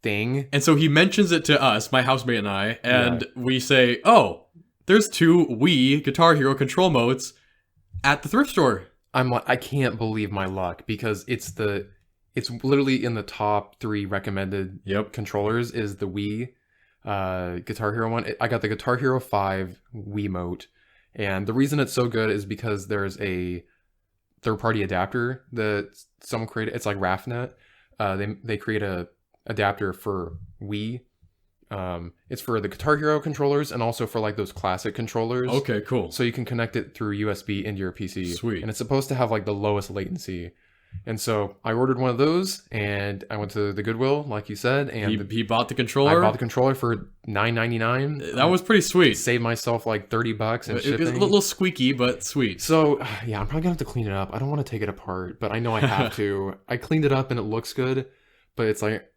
thing? And so he mentions it to us, my housemate and I, and we say, oh, there's 2 Wii Guitar Hero control modes at the thrift store. I'm like, I can't believe my luck because it's literally in the top 3 recommended controllers is the Wii Guitar Hero one. I got the Guitar Hero 5 Wiimote. And the reason it's so good is because there's a third-party adapter that someone created. It's like RAFnet. They create a adapter for Wii. It's for the Guitar Hero controllers and also for like those classic controllers. Okay, cool. So you can connect it through USB into your PC. Sweet. And it's supposed to have like the lowest latency. And so I ordered one of those, and I went to the Goodwill, like you said, and he bought the controller. I bought the controller for $9.99. That was pretty sweet. Saved myself like $30 and shipping. It was a little squeaky, but sweet. So yeah, I'm probably gonna have to clean it up. I don't want to take it apart, but I know I have to. I cleaned it up and it looks good, but it's like,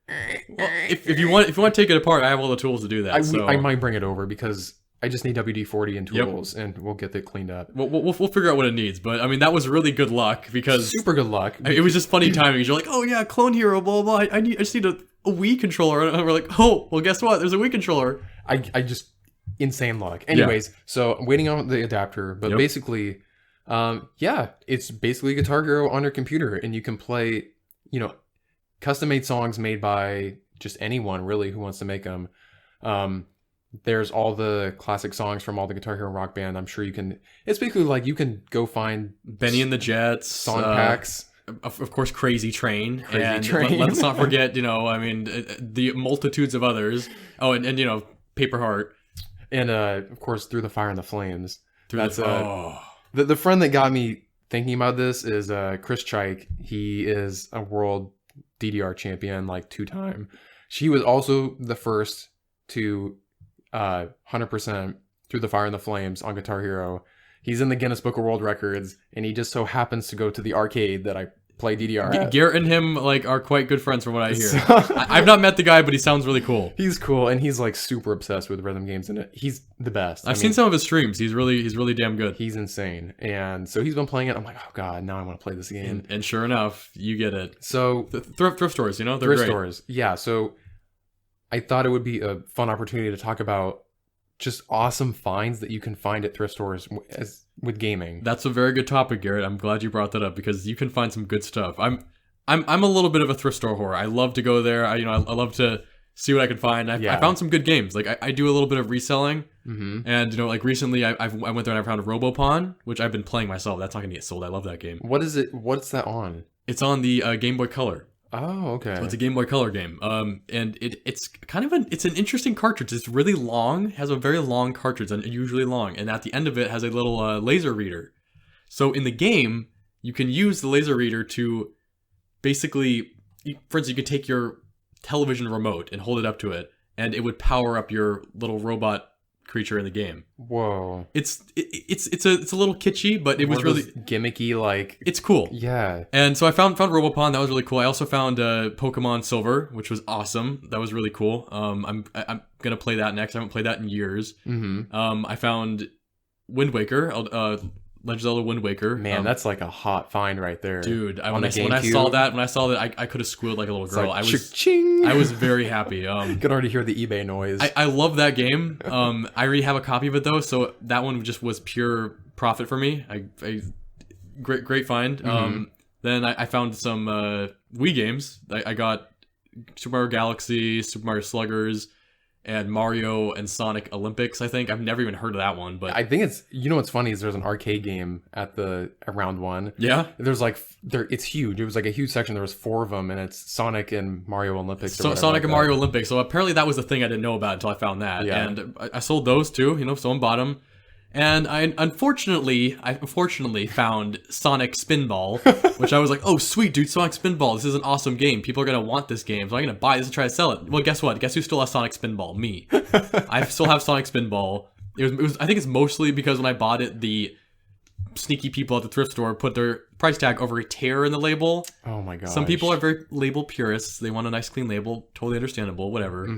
well, if you want to take it apart, I have all the tools to do that. I might bring it over because I just need WD-40 and tools, and we'll get it cleaned up. We'll figure out what it needs, but I mean that was really good luck because super good luck. It was just funny timing. You're like, oh yeah, Clone Hero, blah blah. I just need a Wii controller, and we're like, oh well, guess what? There's a Wii controller. I just insane luck. Anyways, so I'm waiting on the adapter, but basically, it's basically Guitar Hero on your computer, and you can play, custom-made songs made by just anyone really who wants to make them. There's all the classic songs from all the Guitar Hero Rock Band. I'm sure you can. It's basically like you can go find Benny and the Jets song packs. of course, Crazy Train. Train. Let's not forget, the multitudes of others. Oh, and Paper Heart. And of course, Through the Fire and the Flames. That's the friend that got me thinking about this is Chris Chike. He is a world DDR champion, like 2-time. She was also the first to 100% Through the Fire and the Flames on Guitar Hero. He's in the Guinness Book of World Records, and he just so happens to go to the arcade that I play DDR at. Garrett and him are quite good friends from what I hear. I've not met the guy, but he sounds really cool. He's cool, and he's like super obsessed with rhythm games, and he's the best. I've seen some of his streams. He's really damn good. He's insane, and so he's been playing it. I'm like, oh god, now I want to play this game. And sure enough, you get it. So thrift stores, they're thrift great. stores, yeah. So I thought it would be a fun opportunity to talk about just awesome finds that you can find at thrift stores with gaming. That's a very good topic, Garrett. I'm glad you brought that up because you can find some good stuff. I'm a little bit of a thrift store whore. I love to go there. I love to see what I can find. I found some good games. Like I do a little bit of reselling, and like recently I went there and I found Robopon, which I've been playing myself. That's not gonna get sold. I love that game. What is it? What's that on? It's on the Game Boy Color. Oh, okay. So it's a Game Boy Color game. And it's kind of it's an interesting cartridge. It's really long, has a very long cartridge, unusually long, and at the end of it has a little laser reader. So in the game, you can use the laser reader to basically, for instance, you could take your television remote and hold it up to it, and it would power up your little robot creature in the game. Whoa. It's a little kitschy, but it was really gimmicky, like it's cool. Yeah. And so I found Robopon, that was really cool. I also found Pokemon Silver, which was awesome. That was really cool. I'm gonna play that next. I haven't played that in years. I found Wind Waker, Legend of Zelda Wind Waker. Man, that's like a hot find right there, dude. When I saw that, I could have squealed like a little girl. Like, I was very happy. You can already hear the eBay noise. I love that game. I already have a copy of it though, so that one just was pure profit for me. Great find. Then I found some Wii games. I got Super Mario Galaxy, Super Mario Sluggers, and Mario and Sonic Olympics. I think I've never even heard of that one, but I think it's, what's funny is there's an arcade game at round one. Yeah, there's it's huge. It was like a huge section. There was 4 of them, and it's Sonic and Mario Olympics. Sonic and Mario Olympics. So apparently that was the thing I didn't know about until I found that. Yeah. And I sold those too. Someone bought them. And I unfortunately found Sonic Spinball, which I was like, oh sweet dude, Sonic Spinball, this is an awesome game. People are gonna want this game, so I'm gonna buy this and try to sell it. Well, guess what? Guess who still has Sonic Spinball? Me. I still have Sonic Spinball. It was I think it's mostly because when I bought it, the sneaky people at the thrift store put their price tag over a tear in the label. Oh my god. Some people are very label purists. They want a nice clean label. Totally understandable. Whatever.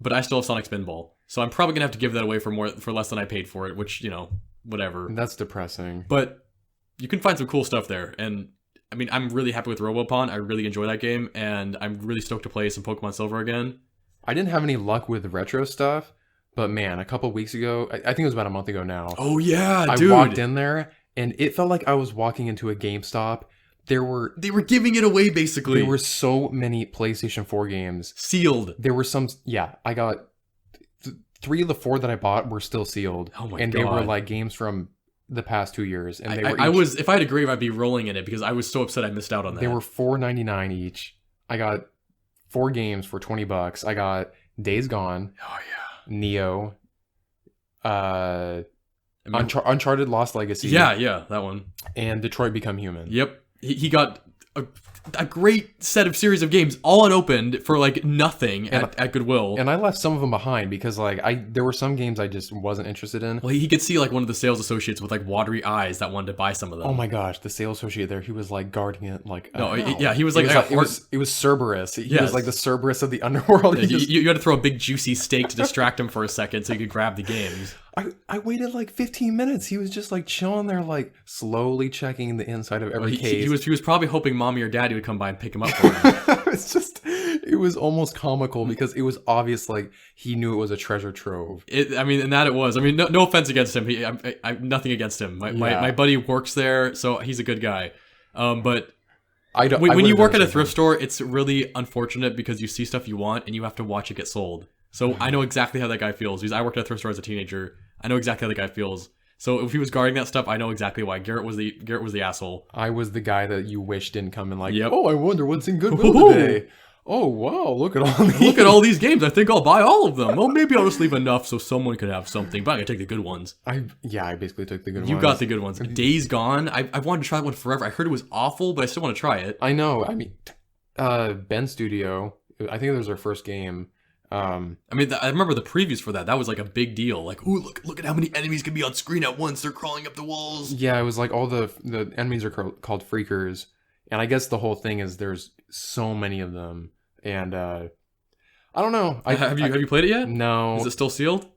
But I still have Sonic Spinball. So I'm probably going to have to give that away for less than I paid for it, which, whatever. That's depressing. But you can find some cool stuff there. And, I mean, I'm really happy with Robopon. I really enjoy that game. And I'm really stoked to play some Pokemon Silver again. I didn't have any luck with retro stuff. But, man, a couple weeks ago, I think it was about a month ago now. Oh, yeah, dude. I walked in there, and it felt like I was walking into a GameStop. They were giving it away, basically. There were so many PlayStation 4 games. Sealed. There were some, I got 3 of the 4 that I bought were still sealed. Oh my god. And they were like games from the past 2 years. And they were if I had a grave, I'd be rolling in it because I was so upset I missed out on that. They were $4.99 each. I got 4 games for $20. I got Days Gone. Oh yeah. Neo. Uncharted Lost Legacy. Yeah, that one. And Detroit Become Human. Yep. He got a great set of series of games all unopened for like nothing at Goodwill. And I left some of them behind because there were some games I just wasn't interested in. Well, he could see like one of the sales associates with like watery eyes that wanted to buy some of them. Oh my gosh, the sales associate there, he was like guarding it like he was like it was Cerberus. He was like the Cerberus of the underworld. Yeah, you had to throw a big juicy steak to distract him for a second so you could grab the games. I waited like 15 minutes. He was just like chilling there, like slowly checking the inside of every case. He was probably hoping mommy or daddy would come by and pick him up for him. It was almost comical because it was obvious like he knew it was a treasure trove. It was. I mean, no offense against him. I nothing against him. My buddy works there, so he's a good guy. But when you work at a thrift store, it's really unfortunate because you see stuff you want and you have to watch it get sold. So I know exactly how that guy feels because I worked at a thrift store as a teenager. I know exactly how that guy feels. So if he was guarding that stuff, I know exactly why. Garrett was the asshole. I was the guy that you wish didn't come and like, Yep. oh, I wonder what's in Goodwill today. Oh, wow, look at all these. Look at all these games. I think I'll buy all of them. Well, maybe I'll just leave enough so someone could have something, but I gotta take the good ones. I basically took the good ones. You got the good ones. Days Gone. I've wanted to try that one forever. I heard it was awful, but I still want to try it. I know. I mean, Ben Studio, I think it was their first game. I mean, I remember the previews for that. That was like a big deal. Like, ooh, look at how many enemies can be on screen at once. They're crawling up the walls. Yeah, it was like all the enemies are called freakers. And I guess the whole thing is there's so many of them. And I don't know. Have you played it yet? No. Is it still sealed?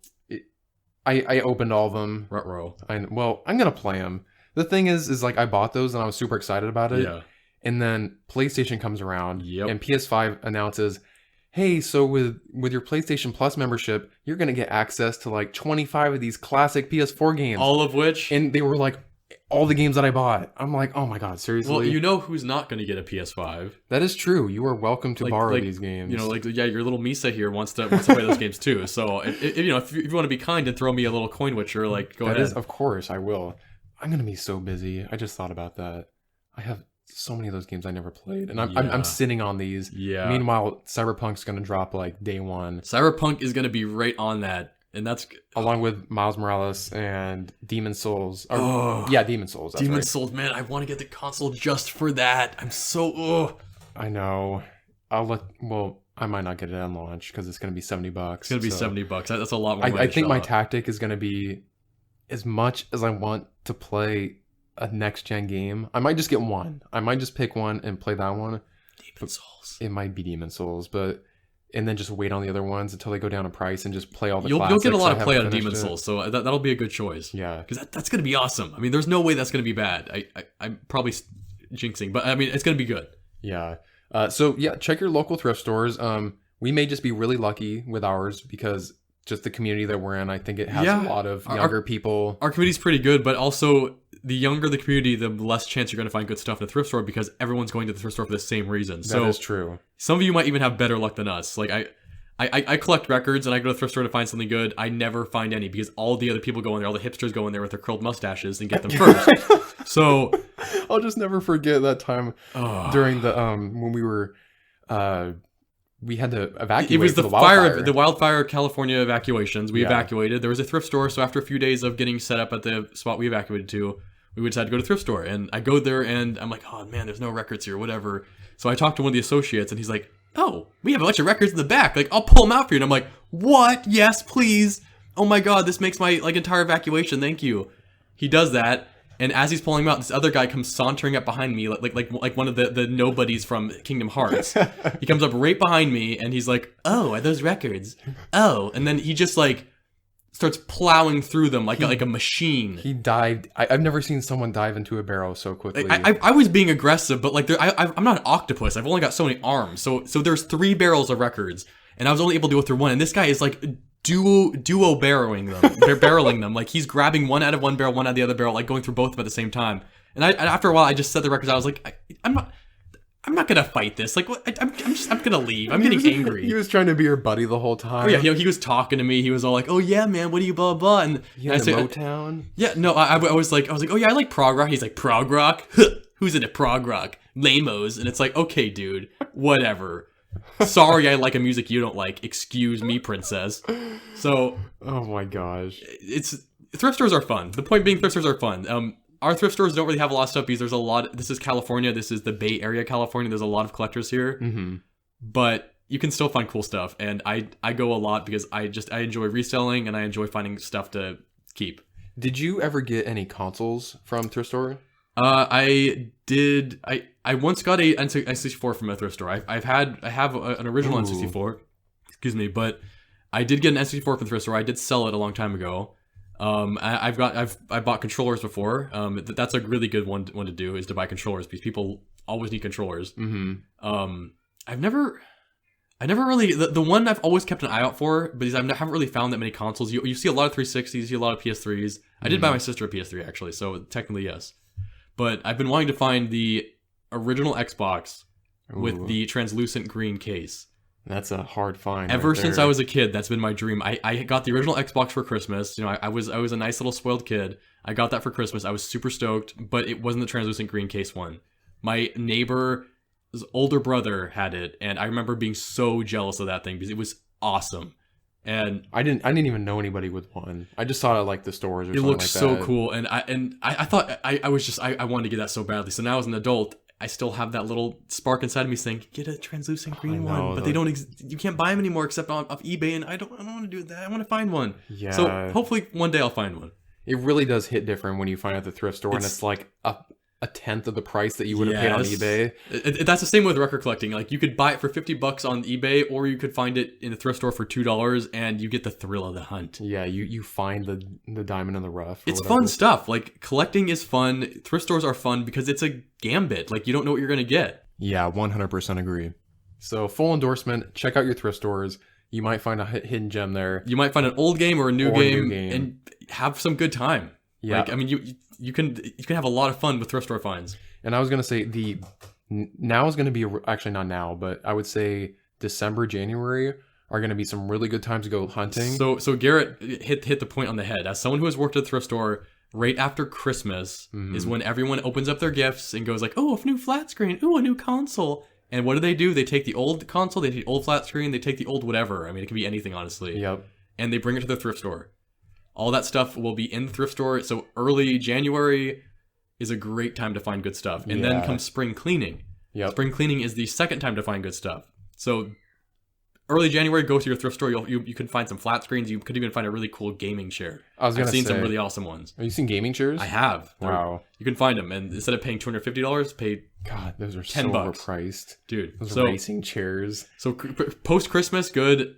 I opened all of them. Ruh-roh. Well, I'm gonna play them. The thing is like I bought those and I was super excited about it. Yeah. And then PlayStation comes around. Yep. And PS5 announces, hey, so with your PlayStation Plus membership, you're gonna get access to like 25 of these classic PS4 games. All of which? And they were like all the games that I bought. I'm like, oh my god, seriously? Well, you know who's not going to get a PS5. That is true. You are welcome to borrow these games. You know, like, yeah, your little Misa here wants to play those games too. So, if you want to be kind and throw me a little coin witcher, like, go ahead. Of course, I will. I'm going to be so busy. I just thought about that. I have so many of those games I never played. And I'm sitting on these. Yeah. Meanwhile, Cyberpunk's going to drop like day one. Cyberpunk is going to be right on that. And that's along with Miles Morales and Demon Souls. Demon Souls. Demon Souls, man, I want to get the console just for that. I'm so I know. I might not get it on launch because it's going to be $70. It's going to be $70. That's a lot more. I think my tactic is going to be, as much as I want to play a next gen game, I might just get one. I might just pick one and play that one. Demon Souls. It might be Demon Souls, and then just wait on the other ones until they go down in price and just play all the You'll classics. get a lot of play on Demon Souls, so that'll be a good choice. Yeah. Because that's going to be awesome. I mean, there's no way that's going to be bad. I'm probably jinxing, but I mean, it's going to be good. Yeah. So, yeah, check your local thrift stores. We may just be really lucky with ours because just the community that we're in, I think it has a lot of younger people. Our community's pretty good, but also the younger the community, the less chance you're going to find good stuff in a thrift store because everyone's going to the thrift store for the same reason. That is true. Some of you might even have better luck than us. Like I collect records and I go to the thrift store to find something good. I never find any because all the other people go in there, all the hipsters go in there with their curled mustaches and get them first. So I'll just never forget that time during the when we were we had to evacuate. It was the wildfire California evacuations. We evacuated. There was a thrift store, so after a few days of getting set up at the spot we evacuated to, we decided to go to the thrift store. And I go there and I'm like, oh man, there's no records here, whatever. So I talked to one of the associates and he's like, oh, we have a bunch of records in the back. Like, I'll pull them out for you. And I'm like, what? Yes, please. Oh my God, this makes my entire evacuation. Thank you. He does that. And as he's pulling them out, this other guy comes sauntering up behind me, like one of the nobodies from Kingdom Hearts. He comes up right behind me and he's like, oh, are those records? Oh. And then he just starts plowing through them like a machine. He dived. I've never seen someone dive into a barrel so quickly. I was being aggressive, but I'm not an octopus. I've only got so many arms. So there's 3 barrels of records, and I was only able to go through one. And this guy is like duo barreling them. They're barreling them. Like he's grabbing one out of one barrel, one out of the other barrel, like going through both of them at the same time. And after a while, I just set the records. I was like, I'm not gonna fight this. Like, I'm gonna leave. I'm getting angry. He was trying to be your buddy the whole time. Oh yeah, he was talking to me. He was all like, "Oh yeah, man, what do you blah blah?" And I said, Motown. Yeah, no, I was like, "Oh yeah, I like prog rock." He's like, "Prog rock? Who's into prog rock? Lamos." And it's like, okay, dude, whatever. Sorry, I like a music you don't like. Excuse me, princess. So, oh my gosh, thrift stores are fun. The point being, thrift stores are fun. Our thrift stores don't really have a lot of stuff because there's a lot. This is California. This is the Bay Area, California. There's a lot of collectors here, but you can still find cool stuff. And I go a lot because I enjoy reselling and I enjoy finding stuff to keep. Did you ever get any consoles from thrift store? I did. I once got a N64 from a thrift store. I have an original N64. Excuse me, but I did get an N64 from the thrift store. I did sell it a long time ago. I bought controllers before. That's a really good one to do is to buy controllers because people always need controllers. I've never really the one I've always kept an eye out for, but I haven't really found that many consoles. You see a lot of 360s, you see a lot of PS3s. I did buy my sister a PS3 actually, so technically yes. But I've been wanting to find the original Xbox with the translucent green case. That's a hard find. Ever right since there. I was a kid, that's been my dream. I got the original Xbox for Christmas. You know, I was a nice little spoiled kid. I got that for Christmas. I was super stoked, but it wasn't the translucent green case one. My neighbor's older brother had it, and I remember being so jealous of that thing because it was awesome. And I didn't even know anybody with one. I just saw it like the stores or it something looked like so that. cool, and I thought I wanted to get that so badly. So now as an adult, I still have that little spark inside of me saying, "Get a translucent green know, one," but they don't. You can't buy them anymore except off eBay, and I don't want to do that. I want to find one. Yeah. So hopefully one day I'll find one. It really does hit different when you find it at the thrift store, and it's like a tenth of the price that you would have paid on eBay. That's the same with record collecting. Like you could buy it for $50 on eBay, or you could find it in the thrift store for $2, and you get the thrill of the hunt. Yeah, you find the diamond in the rough. It's fun stuff. Like collecting is fun. Thrift stores are fun because it's a gambit. Like you don't know what you're gonna get. Yeah, 100% agree. So full endorsement. Check out your thrift stores. You might find a hidden gem there. You might find an old game or a new game and have some good time. Yeah, like, I mean you can have a lot of fun with thrift store finds. And I was gonna say now is gonna be actually not now, but I would say December, January are gonna be some really good times to go hunting. So Garrett hit the point on the head. As someone who has worked at a thrift store, right after Christmas is when everyone opens up their gifts and goes like, oh, a new flat screen, ooh, a new console. And what do? They take the old console, they take the old flat screen, they take the old whatever. I mean, it can be anything, honestly. Yep. And they bring it to the thrift store. All that stuff will be in the thrift store. So early January is a great time to find good stuff. And then comes spring cleaning. Yep. Spring cleaning is the second time to find good stuff. So early January, go to your thrift store. You can find some flat screens. You could even find a really cool gaming chair. I've seen some really awesome ones. Have you seen gaming chairs? I have. Wow. You can find them, and instead of paying $250, pay God, those are $10. so overpriced, dude. Those are racing chairs. So post Christmas, good.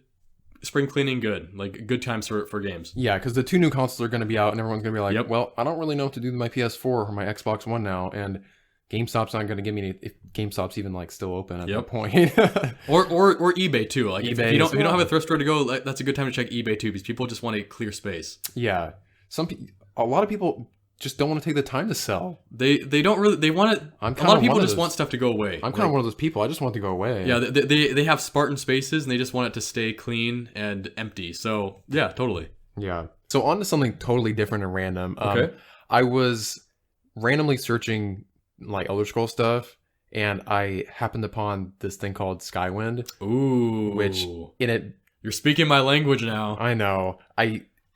Spring cleaning, good. Like good times for games. Yeah, because the 2 new consoles are going to be out, and everyone's going to be like, Yep. well, I don't really know what to do with my PS4 or my Xbox One now, and GameStop's not going to give me any, if GameStop's even like still open at that point. or eBay too. Like eBay if you don't have a thrift store to go, that's a good time to check eBay too, because people just want a clear space. Yeah, a lot of people just don't want to take the time to sell. They don't really. They want it. A lot of people just want stuff to go away. I'm kind of one of those people. I just want it to go away. Yeah, they have Spartan spaces and they just want it to stay clean and empty. So yeah, totally. Yeah. So on to something totally different and random. Okay. I was randomly searching like Elder Scrolls stuff, and I happened upon this thing called Skywind. Ooh. Which in it, you're speaking my language now. I know.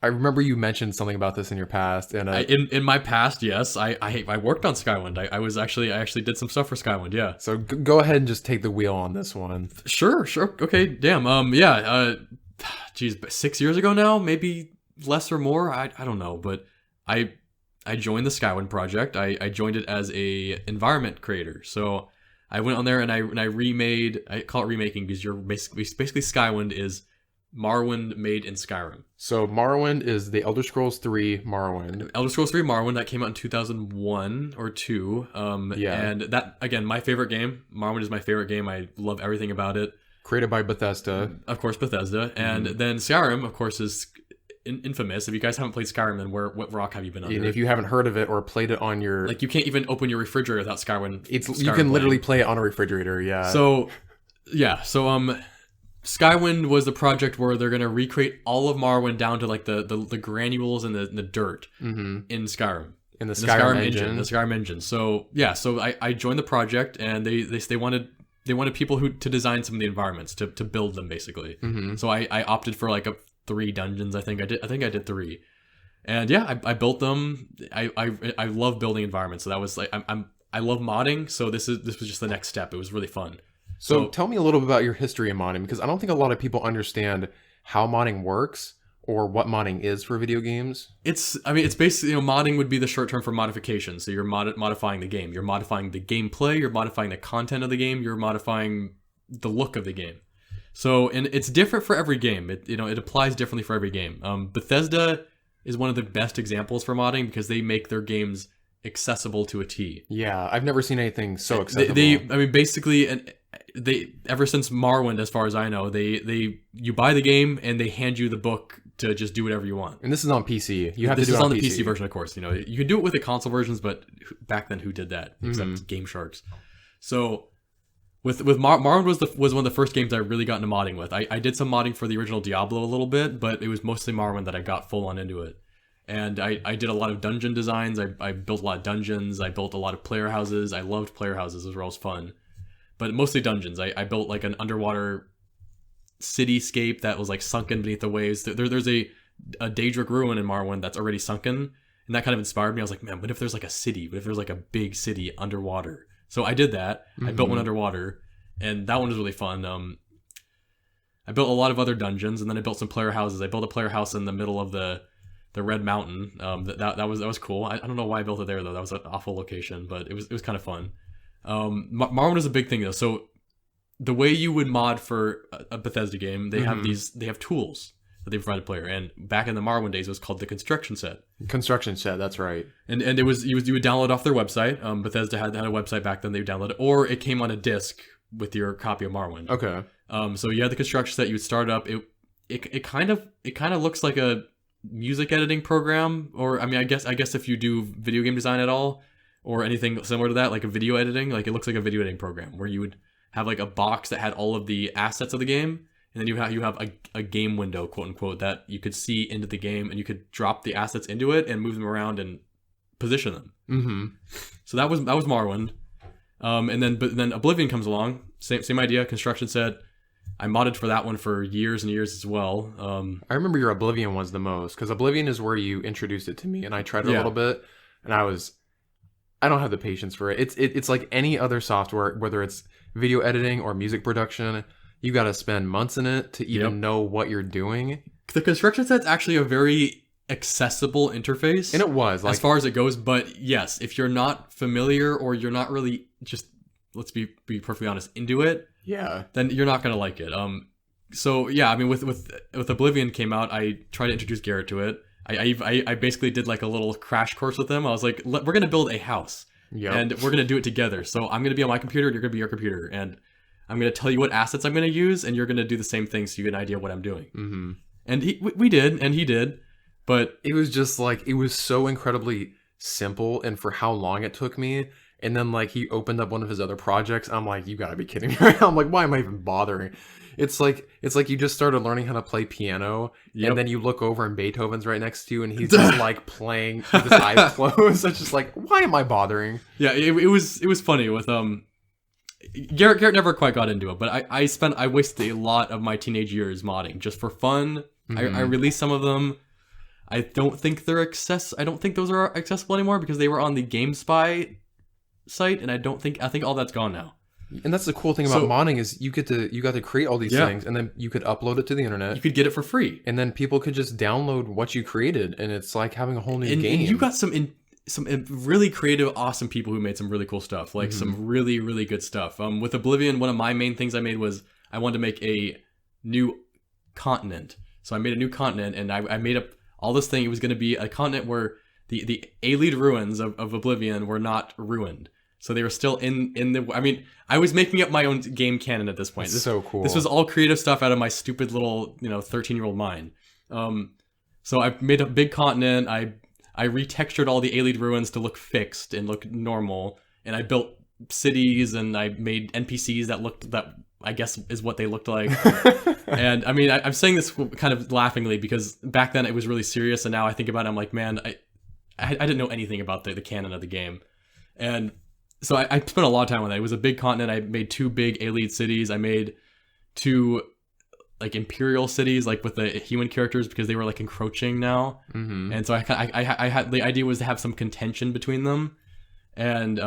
I remember you mentioned something about this in your past, and in my past, yes, I worked on Skywind. I actually did some stuff for Skywind. Yeah. So go ahead and just take the wheel on this one. Sure. Okay. Damn. Yeah. Geez, 6 years ago now, maybe less or more. I don't know, but I joined the Skywind project. I joined it as a environment creator. So I went on there and I remade. I call it remaking because you're basically Skywind is Morrowind made in Skyrim. So Morrowind is the Elder Scrolls 3 Morrowind. Elder Scrolls 3 Morrowind that came out in 2001 or 2. And that, again, my favorite game. Morrowind is my favorite game. I love everything about it. Created by Bethesda. Of course, Bethesda. And then Skyrim, of course, is infamous. If you guys haven't played Skyrim, then what rock have you been under? And if you haven't heard of it or played it on your... Like, you can't even open your refrigerator without Skyrim. You can literally play it on a refrigerator, yeah. So Skywind was the project where they're going to recreate all of Morrowind down to like the granules and the dirt in Skyrim. In the Skyrim engine. The Skyrim engine. So I joined the project, and they wanted people to design some of the environments to build them basically. So I opted for like 3 dungeons. I think I did 3, and I built them. I love building environments. So that was like I love modding. So this was just the next step. It was really fun. So tell me a little bit about your history in modding, because I don't think a lot of people understand how modding works or what modding is for video games. It's basically, modding would be the short term for modification. So you're modifying the game. You're modifying the gameplay. You're modifying the content of the game. You're modifying the look of the game. So, and it's different for every game. It applies differently for every game. Bethesda is one of the best examples for modding because they make their games accessible to a T. Yeah, I've never seen anything so accessible. They ever since Morrowind, as far as I know, you buy the game and they hand you the book to just do whatever you want. And this is on PC. You have this to do is it on the PC version, of course. You can do it with the console versions, but back then, who did that except Game Sharks? So Morrowind was one of the first games I really got into modding with. I did some modding for the original Diablo a little bit, but it was mostly Morrowind that I got full on into it. And I did a lot of dungeon designs. I built a lot of dungeons. I built a lot of player houses. I loved player houses. Those were always fun. But mostly dungeons. I built like an underwater cityscape that was like sunken beneath the waves. There's a Daedric ruin in Morrowind that's already sunken. And that kind of inspired me. I was like, man, what if there's like a city? What if there's like a big city underwater? So I did that. I built one underwater, and that one was really fun. I built a lot of other dungeons, and then I built some player houses. I built a player house in the middle of the Red Mountain. That was cool. I don't know why I built it there though. That was an awful location, but it was kind of fun. Morrowind is a big thing though. So the way you would mod for a Bethesda game, they have tools that they provide a player. And back in the Morrowind days, it was called the construction set. Construction set, that's right. And it was you would download off their website. Bethesda had a website back then. They would download it, or it came on a disc with your copy of Morrowind. Okay. So you had the construction set. You would start up. It kind of looks like a music editing program, or I mean, I guess if you do video game design at all, or anything similar to that, like a video editing, like it looks like a video editing program where you would have like a box that had all of the assets of the game. And then you have a game window, quote unquote, that you could see into the game, and you could drop the assets into it and move them around and position them. Mm-hmm. So that was Morrowind. But then Oblivion comes along, same idea, construction set. I modded for that one for years and years as well. I remember your Oblivion was the most, because Oblivion is where you introduced it to me, and I tried it a little bit, and I don't have the patience for it. It's like any other software, whether it's video editing or music production. You got to spend months in it to even know what you're doing. The construction set's actually a very accessible interface. And it was. As far as it goes. But yes, if you're not familiar, or you're not really just, let's be perfectly honest, into it, then you're not going to like it. So yeah, I mean, with Oblivion came out, I tried to introduce Garrett to it. I basically did like a little crash course with him. I was like, we're going to build a house. And we're going to do it together. So I'm going to be on my computer, and you're going to be your computer. And I'm going to tell you what assets I'm going to use, and you're going to do the same thing so you get an idea of what I'm doing. Mm-hmm. And we did, and he did. But it was just like, it was so incredibly simple, and for how long it took me. And then like he opened up one of his other projects. I'm like, you got to be kidding me right now. I'm like, why am I even bothering? It's like you just started learning how to play piano, and then you look over and Beethoven's right next to you, and he's just like playing with his eyes closed. It's just like, why am I bothering? Yeah, it was funny with Garrett never quite got into it, but I wasted a lot of my teenage years modding just for fun. Mm-hmm. I released some of them. I don't think those are accessible anymore because they were on the GameSpy site, and I think all that's gone now. And that's the cool thing about modding is you got to create all these things, and then you could upload it to the internet. You could get it for free, and then people could just download what you created, and it's like having a whole new game. And you got some really creative, awesome people who made some really cool stuff, like some really, really good stuff. With Oblivion, one of my main things I made was I wanted to make a new continent. So I made a new continent, and I made up all this thing. It was going to be a continent where the Aelid ruins of Oblivion were not ruined. So they were still in the... I mean, I was making up my own game canon at this point. That's so cool. This was all creative stuff out of my stupid little, 13-year-old mind. So I made a big continent. I retextured all the Aelid ruins to look fixed and look normal. And I built cities, and I made NPCs that I guess is what they looked like. And I mean, I'm saying this kind of laughingly because back then it was really serious. And now I think about it, I'm like, man, I didn't know anything about the canon of the game. And so I spent a lot of time on that. It was a big continent. I made 2 big Aelid cities. I made 2 like imperial cities, like with the human characters, because they were like encroaching now. Mm-hmm. And so I had the idea was to have some contention between them, and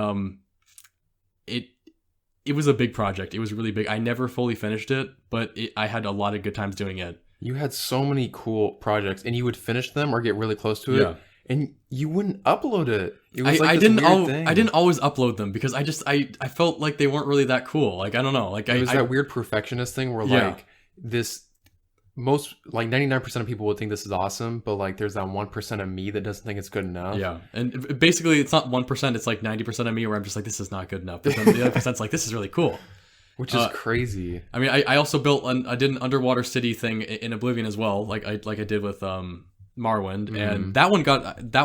it was a big project. It was really big. I never fully finished it, but I had a lot of good times doing it. You had so many cool projects, and you would finish them or get really close to it. And you wouldn't upload it. It was I didn't always upload them because I felt like they weren't really that cool. Like, I don't know. Like, it was that weird perfectionist thing where like this most like 99% of people would think this is awesome, but like there's that 1% of me that doesn't think it's good enough. Yeah. And basically it's not 1%, it's like 90% of me where I'm just like, this is not good enough. But then the other percent's like, this is really cool. Which is crazy. I mean, I also I did an underwater city thing in Oblivion as well, like I did with Morrowind, and that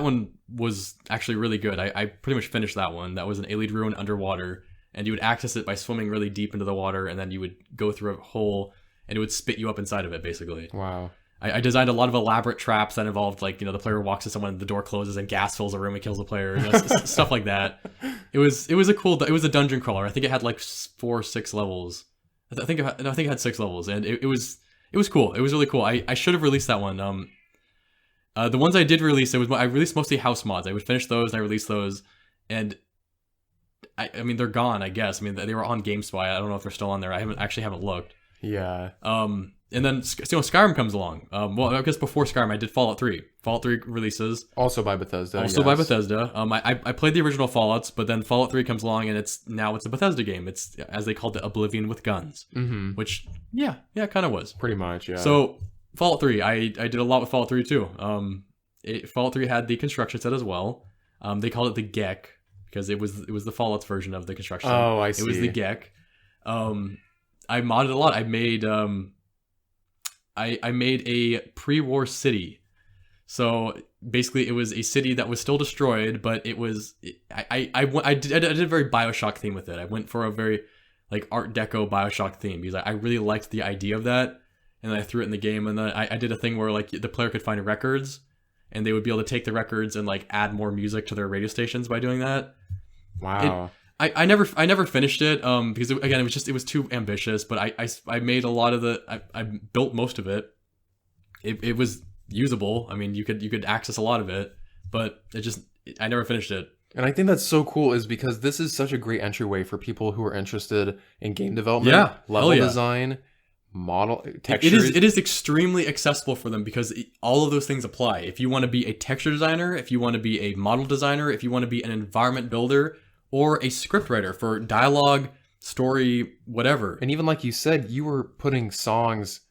one was actually really good. I pretty much finished that one. That was an Aelid ruin underwater, and you would access it by swimming really deep into the water, and then you would go through a hole, and it would spit you up inside of it, basically. Wow. I designed a lot of elaborate traps that involved, like, the player walks to someone, the door closes, and gas fills a room and kills the player, stuff like that. It was a dungeon crawler. I think it had like 4 or 6 levels. I think it had 6 levels, and it was cool. It was really cool. I should have released that one. The ones I did release, I released mostly house mods. I would finish those, and I released those, and I mean, they're gone, I guess. I mean, they were on GameSpy. I don't know if they're still on there. I haven't looked. Yeah. And then Skyrim comes along. Well, I guess before Skyrim, I did Fallout 3. Fallout 3 releases. Also by Bethesda. By Bethesda. I played the original Fallouts, but then Fallout 3 comes along, and it's a Bethesda game. It's, as they called it, Oblivion with guns. Mm-hmm. Which, yeah, it kind of was. Pretty much, yeah. So, Fallout 3, I did a lot with Fallout 3 too. Fallout 3 had the construction set as well. They called it the Gek, because it was the Fallout's version of the construction set. Oh, I see. It was the Gek. I modded a lot. I made a pre-war city. So basically, it was a city that was still destroyed, but it was. I did a very BioShock theme with it. I went for a very like Art Deco BioShock theme because I really liked the idea of that, and then I threw it in the game. And then I did a thing where like the player could find records, and they would be able to take the records and like add more music to their radio stations by doing that. Wow. I never finished it because again it was too ambitious, but I made a lot of I built most of it. It was usable. I mean, you could access a lot of it, but I never finished it. And I think that's so cool is because this is such a great entryway for people who are interested in game development, level design, model textures. It is extremely accessible for them because all of those things apply. If you want to be a texture designer, if you want to be a model designer, if you want to be an environment builder, or a script writer for dialogue, story, whatever. And even like you said, you were putting songs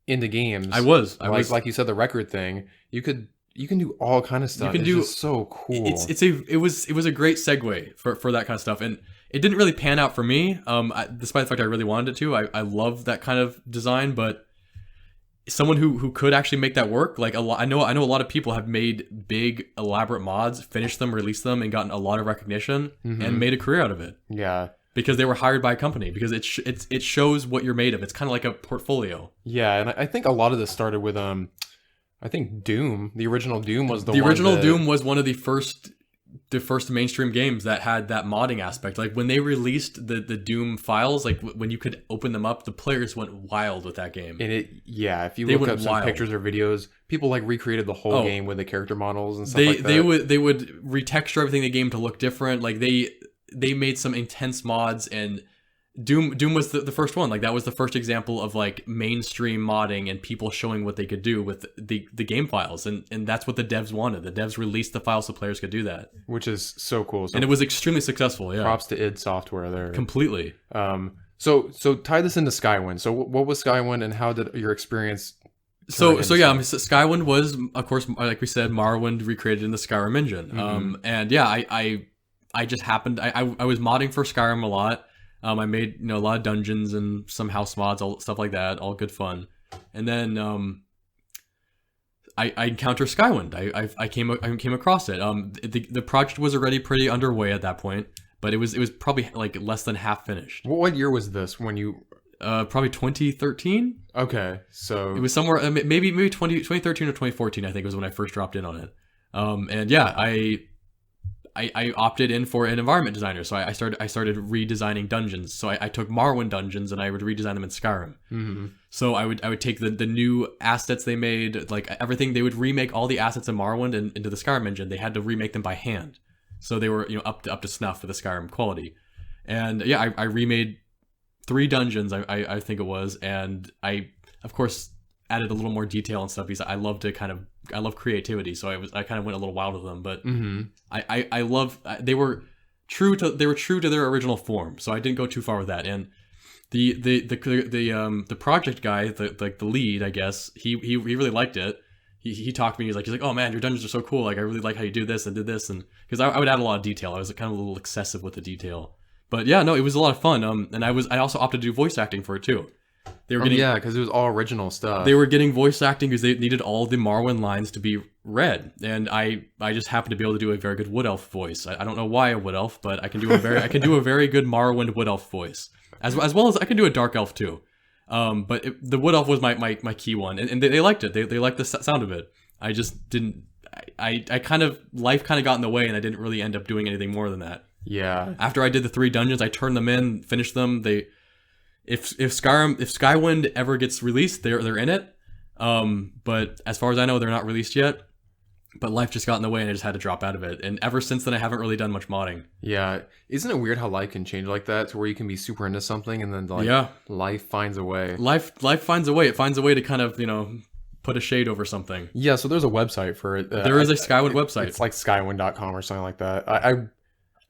into games. I was. Like you said, the record thing. You can do all kind of stuff. It's just so cool. It was a great segue for that kind of stuff, and it didn't really pan out for me. Despite the fact I really wanted it to, I love that kind of design, but someone who could actually make that work, like I know a lot of people have made big elaborate mods, finished them, released them, and gotten a lot of recognition and made a career out of it. Yeah, because they were hired by a company because it shows what you're made of. It's kind of like a portfolio. Yeah, and I think a lot of this started with I think Doom. The original Doom was Doom was one of the first mainstream games that had that modding aspect. Like when they released the Doom files, like when you could open them up, the players went wild with that game. And if you look up some pictures or videos, people like recreated the whole game with the character models and stuff like that. They would retexture everything in the game to look different. Like they made some intense mods, and Doom was the first one. Like that was the first example of like mainstream modding and people showing what they could do with the game files, and that's what the devs wanted. The devs released the files so players could do that, which is so cool. And it was extremely successful. Yeah, props to id Software there. Completely. So tie this into Skywind. So what was Skywind, and how did your experience? Skywind was, of course, like we said, Morrowind recreated in the Skyrim engine. And yeah, I just happened. I was modding for Skyrim a lot. I made a lot of dungeons and some house mods, all stuff like that, all good fun. And then I encountered Skywind. I came across it. The project was already pretty underway at that point, but it was probably like less than half finished. What year was this when you? Probably 2013. Okay, so it was somewhere maybe 2013 or 2014. I think was when I first dropped in on it. And yeah, I opted in for an environment designer, so I started redesigning dungeons. So I took Morrowind dungeons and I would redesign them in Skyrim. Mm-hmm. So I would take the new assets they made, like everything. They would remake all the assets in Morrowind into the Skyrim engine. They had to remake them by hand, so they were up to snuff for the Skyrim quality. And yeah, I remade 3 dungeons, I think it was, and I of course added a little more detail and stuff because I love creativity, so I kind of went a little wild with them, but I love they were true to their original form, so I didn't go too far with that. And the project guy, the lead, I guess, he really liked it. He talked to me. He's like, oh man, your dungeons are so cool. Like I really like how you do this and did this, and because I would add a lot of detail. I was kind of a little excessive with the detail, but yeah, no, it was a lot of fun. And I also opted to do voice acting for it too. They were Oh getting yeah, because it was all original stuff. they were getting voice acting because they needed all the Marwyn lines to be read, and I just happened to be able to do a very good Wood Elf voice. I don't know why a Wood Elf, but I can do a very good Morrowind Wood Elf voice, as well as I can do a Dark Elf too. But the Wood Elf was my key one, and they liked it. They liked the sound of it. I just didn't. I kind of life kind of got in the way, and I didn't really end up doing anything more than that. Yeah. After I did the 3 dungeons, I turned them in, finished them. If Skywind ever gets released, they're in it. But as far as I know, they're not released yet. But life just got in the way, and I just had to drop out of it. And ever since then, I haven't really done much modding. Yeah. Isn't it weird how life can change like that, to where you can be super into something and then like Yeah. life finds a way? Life finds a way. It finds a way to kind of put a shade over something. Yeah. So there's a website for it. There is a Skywind website. It's like Skywind.com or something like that.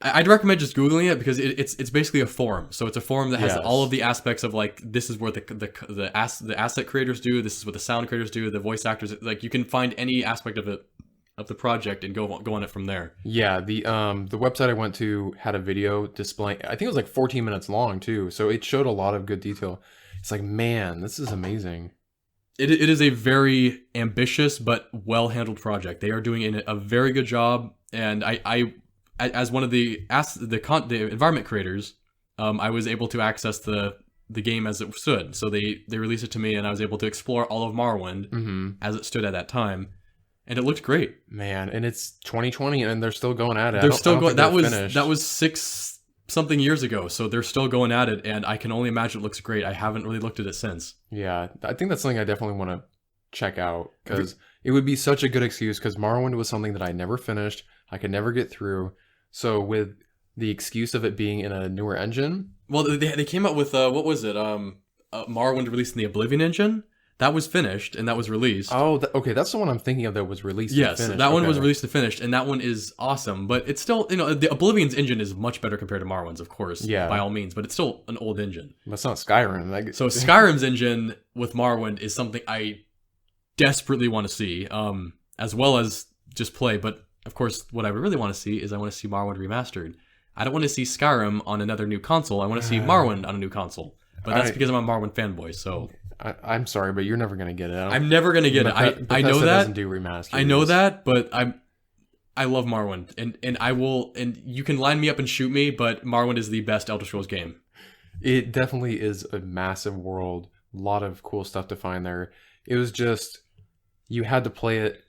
I'd recommend just Googling it because it's basically a forum. So it's a forum that has Yes. all of the aspects of like, this is what the asset creators do. This is what the sound creators do. The voice actors, like you can find any aspect of it, of the project, and go on it from there. Yeah, the website I went to had a video displaying. I think it was like 14 minutes long too, so it showed a lot of good detail. It's like, man, this is amazing. It is a very ambitious but well handled project. They are doing a very good job, and I as one of the environment creators, I was able to access the game as it stood. So they released it to me, and I was able to explore all of Morrowind as it stood at that time. And it looked great. Man, and it's 2020 and they're still going at it. They're still going. That finished. was 6 something years ago, so they're still going at it, and I can only imagine it looks great. I haven't really looked at it since. Yeah, I think that's something I definitely want to check out, because it would be such a good excuse, because Morrowind was something that I never finished. I could never get through. So with the excuse of it being in a newer engine. Well, they came out with what was it? Morrowind released in the Oblivion engine. That was finished and that was released. Oh, okay, that's the one I'm thinking of that was released. Yes, and finished. that one Okay. was released and finished, and that one is awesome. But it's still, the Oblivion's engine is much better compared to Morrowind's, of course, Yeah. by all means. But it's still an old engine. That's not Skyrim. So Skyrim's engine with Morrowind is something I desperately want to see, as well as just play. But of course, what I really want to see is I want to see Morrowind remastered. I don't want to see Skyrim on another new console. I want to see Morrowind on a new console. But that's because I'm a Morrowind fanboy. So I'm sorry, but you're never gonna get it. I'm never gonna get it. I know Bethesda that. doesn't do remasters. I know that, but I love Morrowind, and I will. And you can line me up and shoot me, but Morrowind is the best Elder Scrolls game. It definitely is a massive world. A lot of cool stuff to find there. It was just, you had to play it.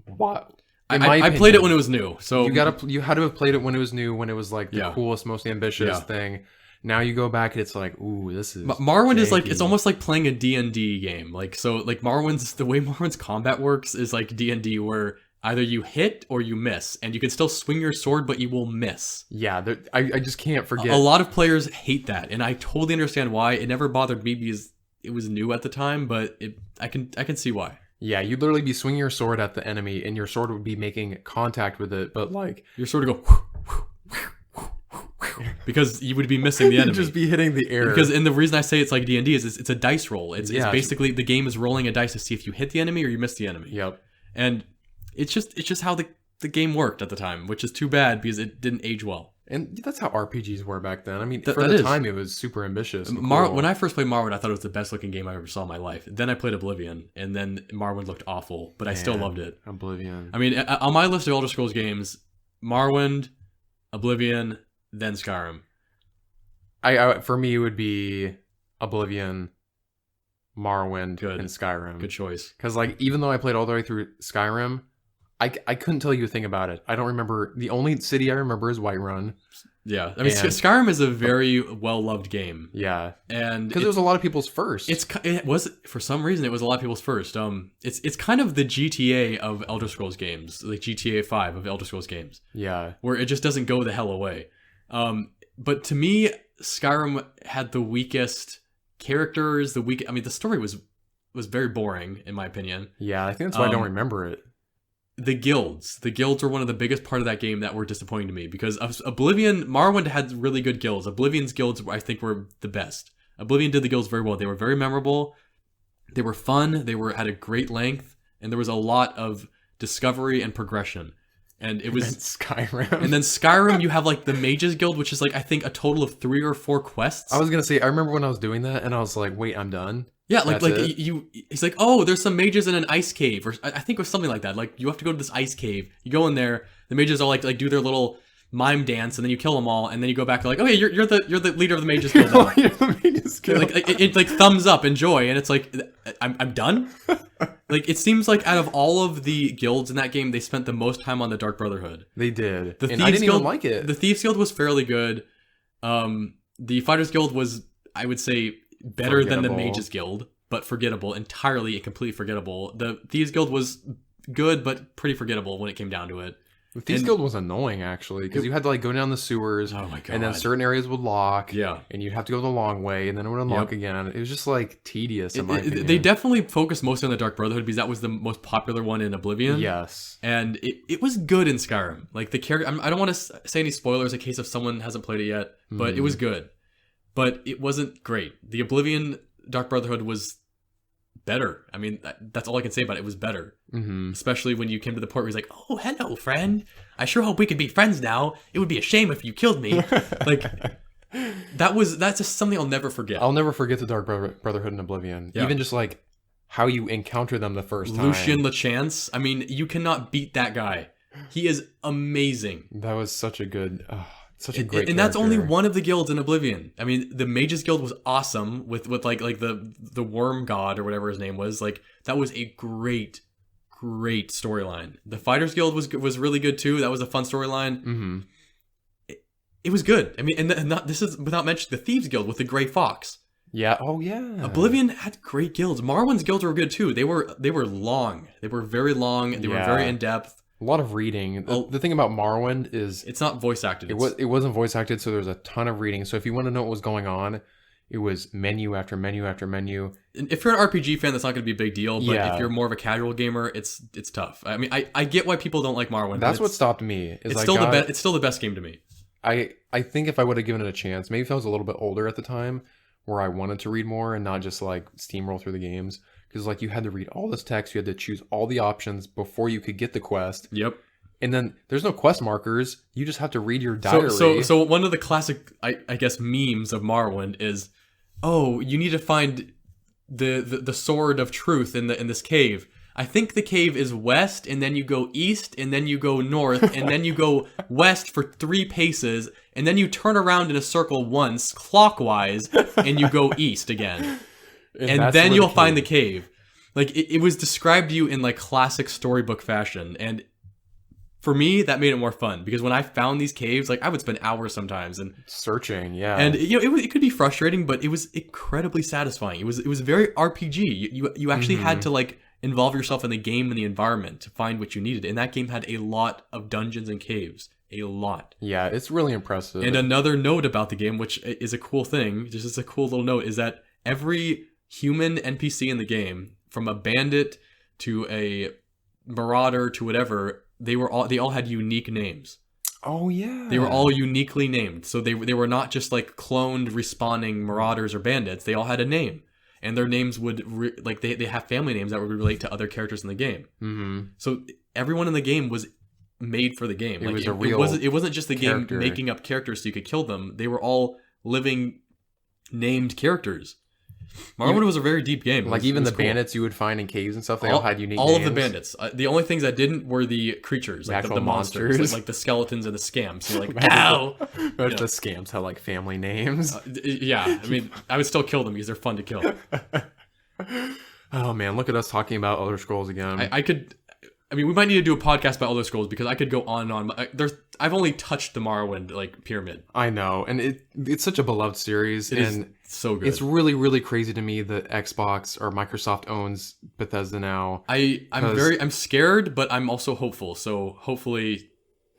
What? I played it when it was new, so you had to have played it when it was new, when it was like the Yeah. coolest, most ambitious thing. Now you go back, it's like, ooh, this is Morrowind is like, janky. it's almost like playing a D&D game. Like, so like the way Morrowind's combat works is like D&D, where either you hit or you miss, and you can still swing your sword, but you will miss. Yeah, I just can't forget. A lot of players hate that, and I totally understand why. It never bothered me because it was new at the time, but I can see why. Yeah, you'd literally be swinging your sword at the enemy, and your sword would be making contact with it, but like Your sword would go because you would be missing the enemy. you'd just be hitting the air. Because, and the reason I say it's like D&D is it's a dice roll. It's Yeah. basically the game is rolling a dice to see if you hit the enemy or you miss the enemy. Yep. And it's just how the game worked at the time, which is too bad because it didn't age well. And that's how RPGs were back then. I mean, That for the is. time, it was super ambitious. And cool. When I first played Morrowind, I thought it was the best looking game I ever saw in my life. Then I played Oblivion, and then Morrowind looked awful, but I still Man, loved it. Oblivion. I mean, on my list of Elder Scrolls games, Morrowind, Oblivion, then Skyrim. I for me, it would be Oblivion, Morrowind, Good. and Skyrim. Good choice. Because like, even though I played all the way through Skyrim, I couldn't tell you a thing about it. I don't remember. The only city I remember is Whiterun. Yeah, I mean, And- Skyrim is a very well loved game, Yeah, and because it was a lot of people's first. it was, for some reason, it was a lot of people's first. It's kind of the GTA of Elder Scrolls games, like GTA 5 of Elder Scrolls games, yeah. where it just doesn't go the hell away. But to me, Skyrim had the weakest characters. I mean, the story was very boring in my opinion. Yeah, I think that's why I don't remember it. The guilds were one of the biggest part of that game that were disappointing to me, because Morrowind had really good guilds. Oblivion's guilds, I think, were the best. Oblivion did the guilds very well. They were very memorable. They were fun. They had a great length, and there was a lot of discovery and progression. And it was Skyrim. And then Skyrim, you have like the Mages Guild, which is like I think a total of 3 or 4 quests. I was gonna say, I remember when I was doing that, and I was like, "Wait, I'm done." Yeah, like That's it? he's like, oh, there's some mages in an ice cave, or I think it was something like that. Like you have to go to this ice cave. You go in there, the mages all like do their little mime dance, and then you kill them all, and then you go back and like, okay, you're the leader of the Mages Guild now. You're the Mages Guild. Like it's like thumbs up, enjoy, and it's like I'm done. Like it seems like out of all of the guilds in that game, they spent the most time on the Dark Brotherhood. They did, The and Thieves I didn't Guild, even like it. The Thieves Guild was fairly good. The Fighters Guild was, I would say, better than the Forgettable. Mages Guild, but forgettable, entirely and completely forgettable. The Thieves Guild was good, but pretty forgettable when it came down to it. The Thieves Guild was annoying, actually, because you had to like go down the sewers, Oh my god! and then certain areas would lock, Yeah. and you'd have to go the long way, and then it would unlock again. It was just like tedious, in my opinion. They definitely focused mostly on the Dark Brotherhood because that was the most popular one in Oblivion. Yes. And it was good in Skyrim. Like the character, I don't want to say any spoilers in case if someone hasn't played it yet, but it was good. But it wasn't great. The Oblivion Dark Brotherhood was better. I mean, that's all I can say about it. It was better. Mm-hmm. Especially when you came to the point where he's like, oh, hello, friend. I sure hope we could be friends now. It would be a shame if you killed me. Like, that's just something I'll never forget. I'll never forget the Dark Brotherhood in Oblivion. Yeah. Even just like how you encounter them the first time. Lucian LeChance. I mean, you cannot beat that guy. He is amazing. That was such a good, such a great And that's only character. one of the guilds in Oblivion. I mean, the Mages Guild was awesome with like the worm god or whatever his name was. Like that was a great storyline. The Fighters Guild was really good too. That was a fun storyline. Mm-hmm. It was good. I mean, and this is without mentioning the Thieves Guild with the Gray Fox. Yeah. Oh, yeah. Oblivion had great guilds. Morrowind's guilds were good too. They were long. They were very long. They were very in depth. A lot of reading. The thing about Morrowind is It's not voice acted. it wasn't voice acted, so there's a ton of reading. So if you want to know what was going on, it was menu after menu after menu. If you're an RPG fan, that's not going to be a big deal. But Yeah. if you're more of a casual gamer, it's tough. I mean, I get why people don't like Morrowind. That's what stopped me. It's still the best game to me. I think if I would have given it a chance, maybe if I was a little bit older at the time, where I wanted to read more and not just like steamroll through the games, because like you had to read all this text, you had to choose all the options before you could get the quest. Yep. And then there's no quest markers. You just have to read your diary. So one of the classic, I guess, memes of Morrowind is, oh, you need to find the sword of truth in this cave. I think the cave is west, and then you go east, and then you go north, and then you go west for 3 paces, and then you turn around in a circle once, clockwise, and you go east again. And then you'll find the cave. Like, it was described to you in, like, classic storybook fashion, and for me, that made it more fun, because when I found these caves, like, I would spend hours sometimes, and searching, yeah. and you know, it could be frustrating, but it was incredibly satisfying. It was very RPG. You actually had to, like, involve yourself in the game and the environment to find what you needed. And that game had a lot of dungeons and caves. A lot. Yeah, it's really impressive. And another note about the game, which is a cool thing, just as a cool little note, is that every human NPC in the game, from a bandit to a marauder to whatever, they all had unique names. Oh, yeah. They were all uniquely named. So they were not just like cloned, respawning marauders or bandits. They all had a name. And their names would, they have family names that would relate to other characters in the game. Mm-hmm. So everyone in the game was made for the game. It was a real it wasn't just the character. game making up characters so you could kill them. They were all living, named characters. Morrowind was a very deep game. Like even the bandits you would find in caves and stuff, they all had unique all names. of the bandits. The only things that didn't were the creatures, like the actual monsters, monsters. like the skeletons and the scams. You're like, ow! But the scams had like family names. Yeah, I mean, I would still kill them because they're fun to kill. Oh man, look at us talking about Elder Scrolls again. I mean, we might need to do a podcast about Elder Scrolls because I could go on and on. I've only touched the Morrowind like pyramid. I know, and it's such a beloved series, and it's so good. It's really, really crazy to me that Xbox or Microsoft owns Bethesda now. I'm scared, but I'm also hopeful. So hopefully,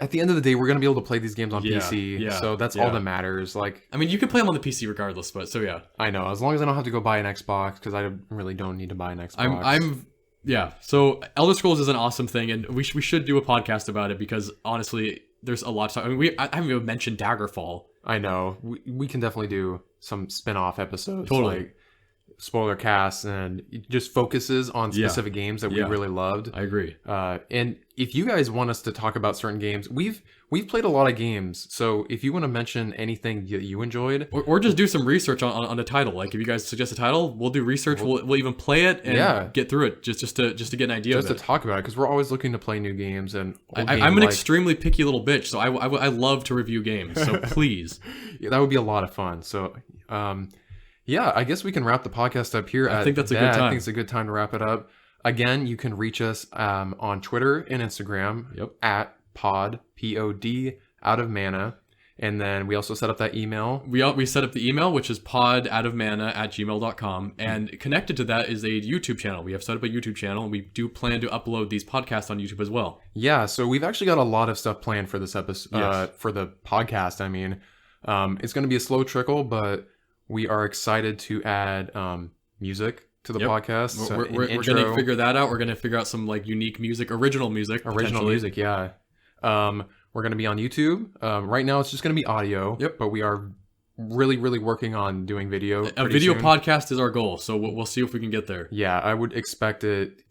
at the end of the day, we're gonna be able to play these games on PC. Yeah, so that's all that matters. Like, I mean, you can play them on the PC regardless, but so yeah. I know, as long as I don't have to go buy an Xbox, because I really don't need to buy an Xbox. Yeah, so Elder Scrolls is an awesome thing, and we should do a podcast about it because honestly, there's a lot to talk. I mean, I haven't even mentioned Daggerfall. I know. We can definitely do some spin-off episodes. Totally. Like spoiler casts and just focuses on specific games that we really loved. I agree. And if you guys want us to talk about certain games, we've played a lot of games. So if you want to mention anything that you enjoyed, or just do some research on the title. Like if you guys suggest a title, we'll do research. We'll even play it and get through it just to get an idea. Just to talk about it, because we're always looking to play new games. And I'm an extremely picky little bitch, so I love to review games. So please, that would be a lot of fun. So yeah, I guess we can wrap the podcast up here. I think that's a good time. I think it's a good time to wrap it up. Again, you can reach us on Twitter and Instagram at pod, P-O-D, out of mana. And then we also set up that email. We set up the email, which is podoutofmana@gmail.com. And connected to that is a YouTube channel. We have set up a YouTube channel, and we do plan to upload these podcasts on YouTube as well. Yeah, so we've actually got a lot of stuff planned for this episode, for the podcast. I mean, it's going to be a slow trickle, but we are excited to add music to the podcast. We're going to figure that out. We're going to figure out some like unique music, original music. Yeah. We're going to be on YouTube. Right now, it's just going to be audio. But we are really, really working on doing video. A video podcast is our goal, so we'll see if we can get there. Yeah, I would expect it,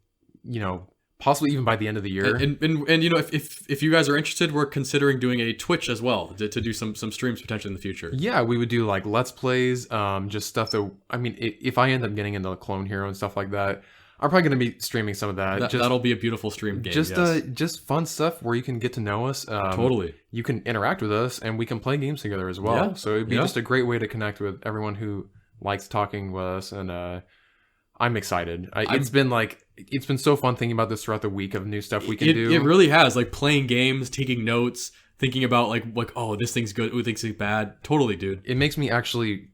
possibly even by the end of the year. And if you guys are interested, we're considering doing a Twitch as well to do some streams potentially in the future. Yeah, we would do like Let's Plays, just stuff that, I mean, if I end up getting into Clone Hero and stuff like that, I'm probably going to be streaming some of that. That'll be a beautiful stream game. Just fun stuff where you can get to know us. Totally. You can interact with us, and we can play games together as well. Yeah. So it'd be just a great way to connect with everyone who likes talking with us, and I'm excited. It's been so fun thinking about this throughout the week of new stuff we can do. It really has, like playing games, taking notes, thinking about like oh, this thing's good, oh, this thing's bad. Totally, dude. It makes me actually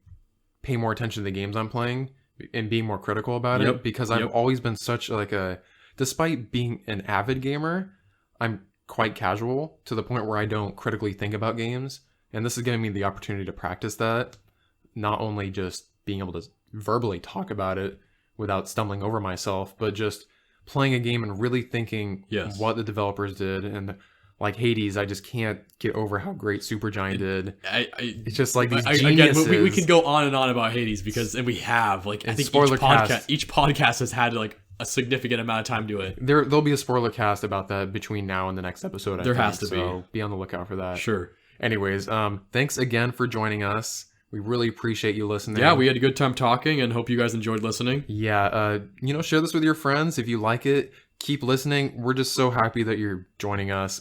pay more attention to the games I'm playing and being more critical about it, because I've always been such despite being an avid gamer, I'm quite casual to the point where I don't critically think about games. And this is giving me the opportunity to practice that, not only just being able to verbally talk about it without stumbling over myself, but just playing a game and really thinking what the developers did. And like Hades, I just can't get over how great Supergiant did. It's just like these geniuses. Again, we can go on and on about Hades and we have I think each podcast has had like a significant amount of time to it. There'll be a spoiler cast about that between now and the next episode. There has to be. So be on the lookout for that. Sure. Anyways, thanks again for joining us. We really appreciate you listening. Yeah, we had a good time talking and hope you guys enjoyed listening. Yeah, share this with your friends if you like it. Keep listening. We're just so happy that you're joining us.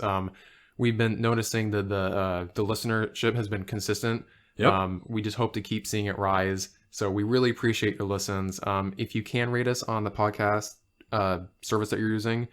We've been noticing that the listenership has been consistent. We just hope to keep seeing it rise. So we really appreciate your listens. If you can rate us on the podcast service that you're using,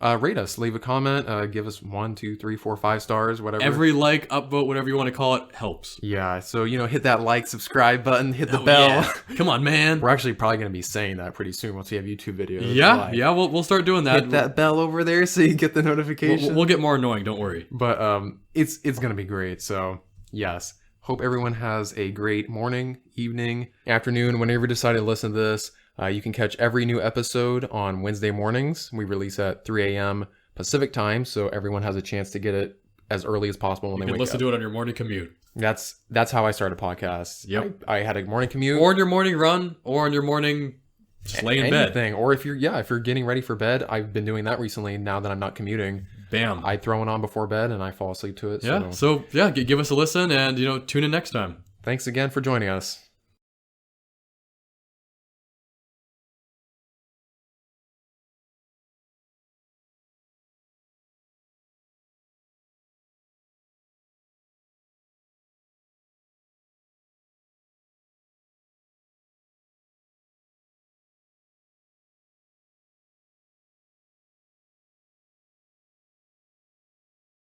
rate us, leave a comment, give us 1, 2, 3, 4, 5 stars, whatever. Every like, upvote, whatever you want to call it, helps. Yeah, so hit that like, subscribe button, hit the bell. Yeah. Come on, man. We're actually probably going to be saying that pretty soon once we have YouTube videos. Yeah, we'll start doing that. Hit that bell over there so you get the notification. We'll get more annoying, don't worry. But it's going to be great. So yes, hope everyone has a great morning, evening, afternoon, whenever you decide to listen to this. You can catch every new episode on Wednesday mornings. We release at 3 a.m. Pacific time, so everyone has a chance to get it as early as possible when they wake up. You can listen to it on your morning commute. That's how I started podcasts. Yep. I had a morning commute. Or on your morning run, or on your morning just lay in bed. Or if you're getting ready for bed, I've been doing that recently now that I'm not commuting. Bam. I throw it on before bed and I fall asleep to it. Yeah. So give us a listen and tune in next time. Thanks again for joining us.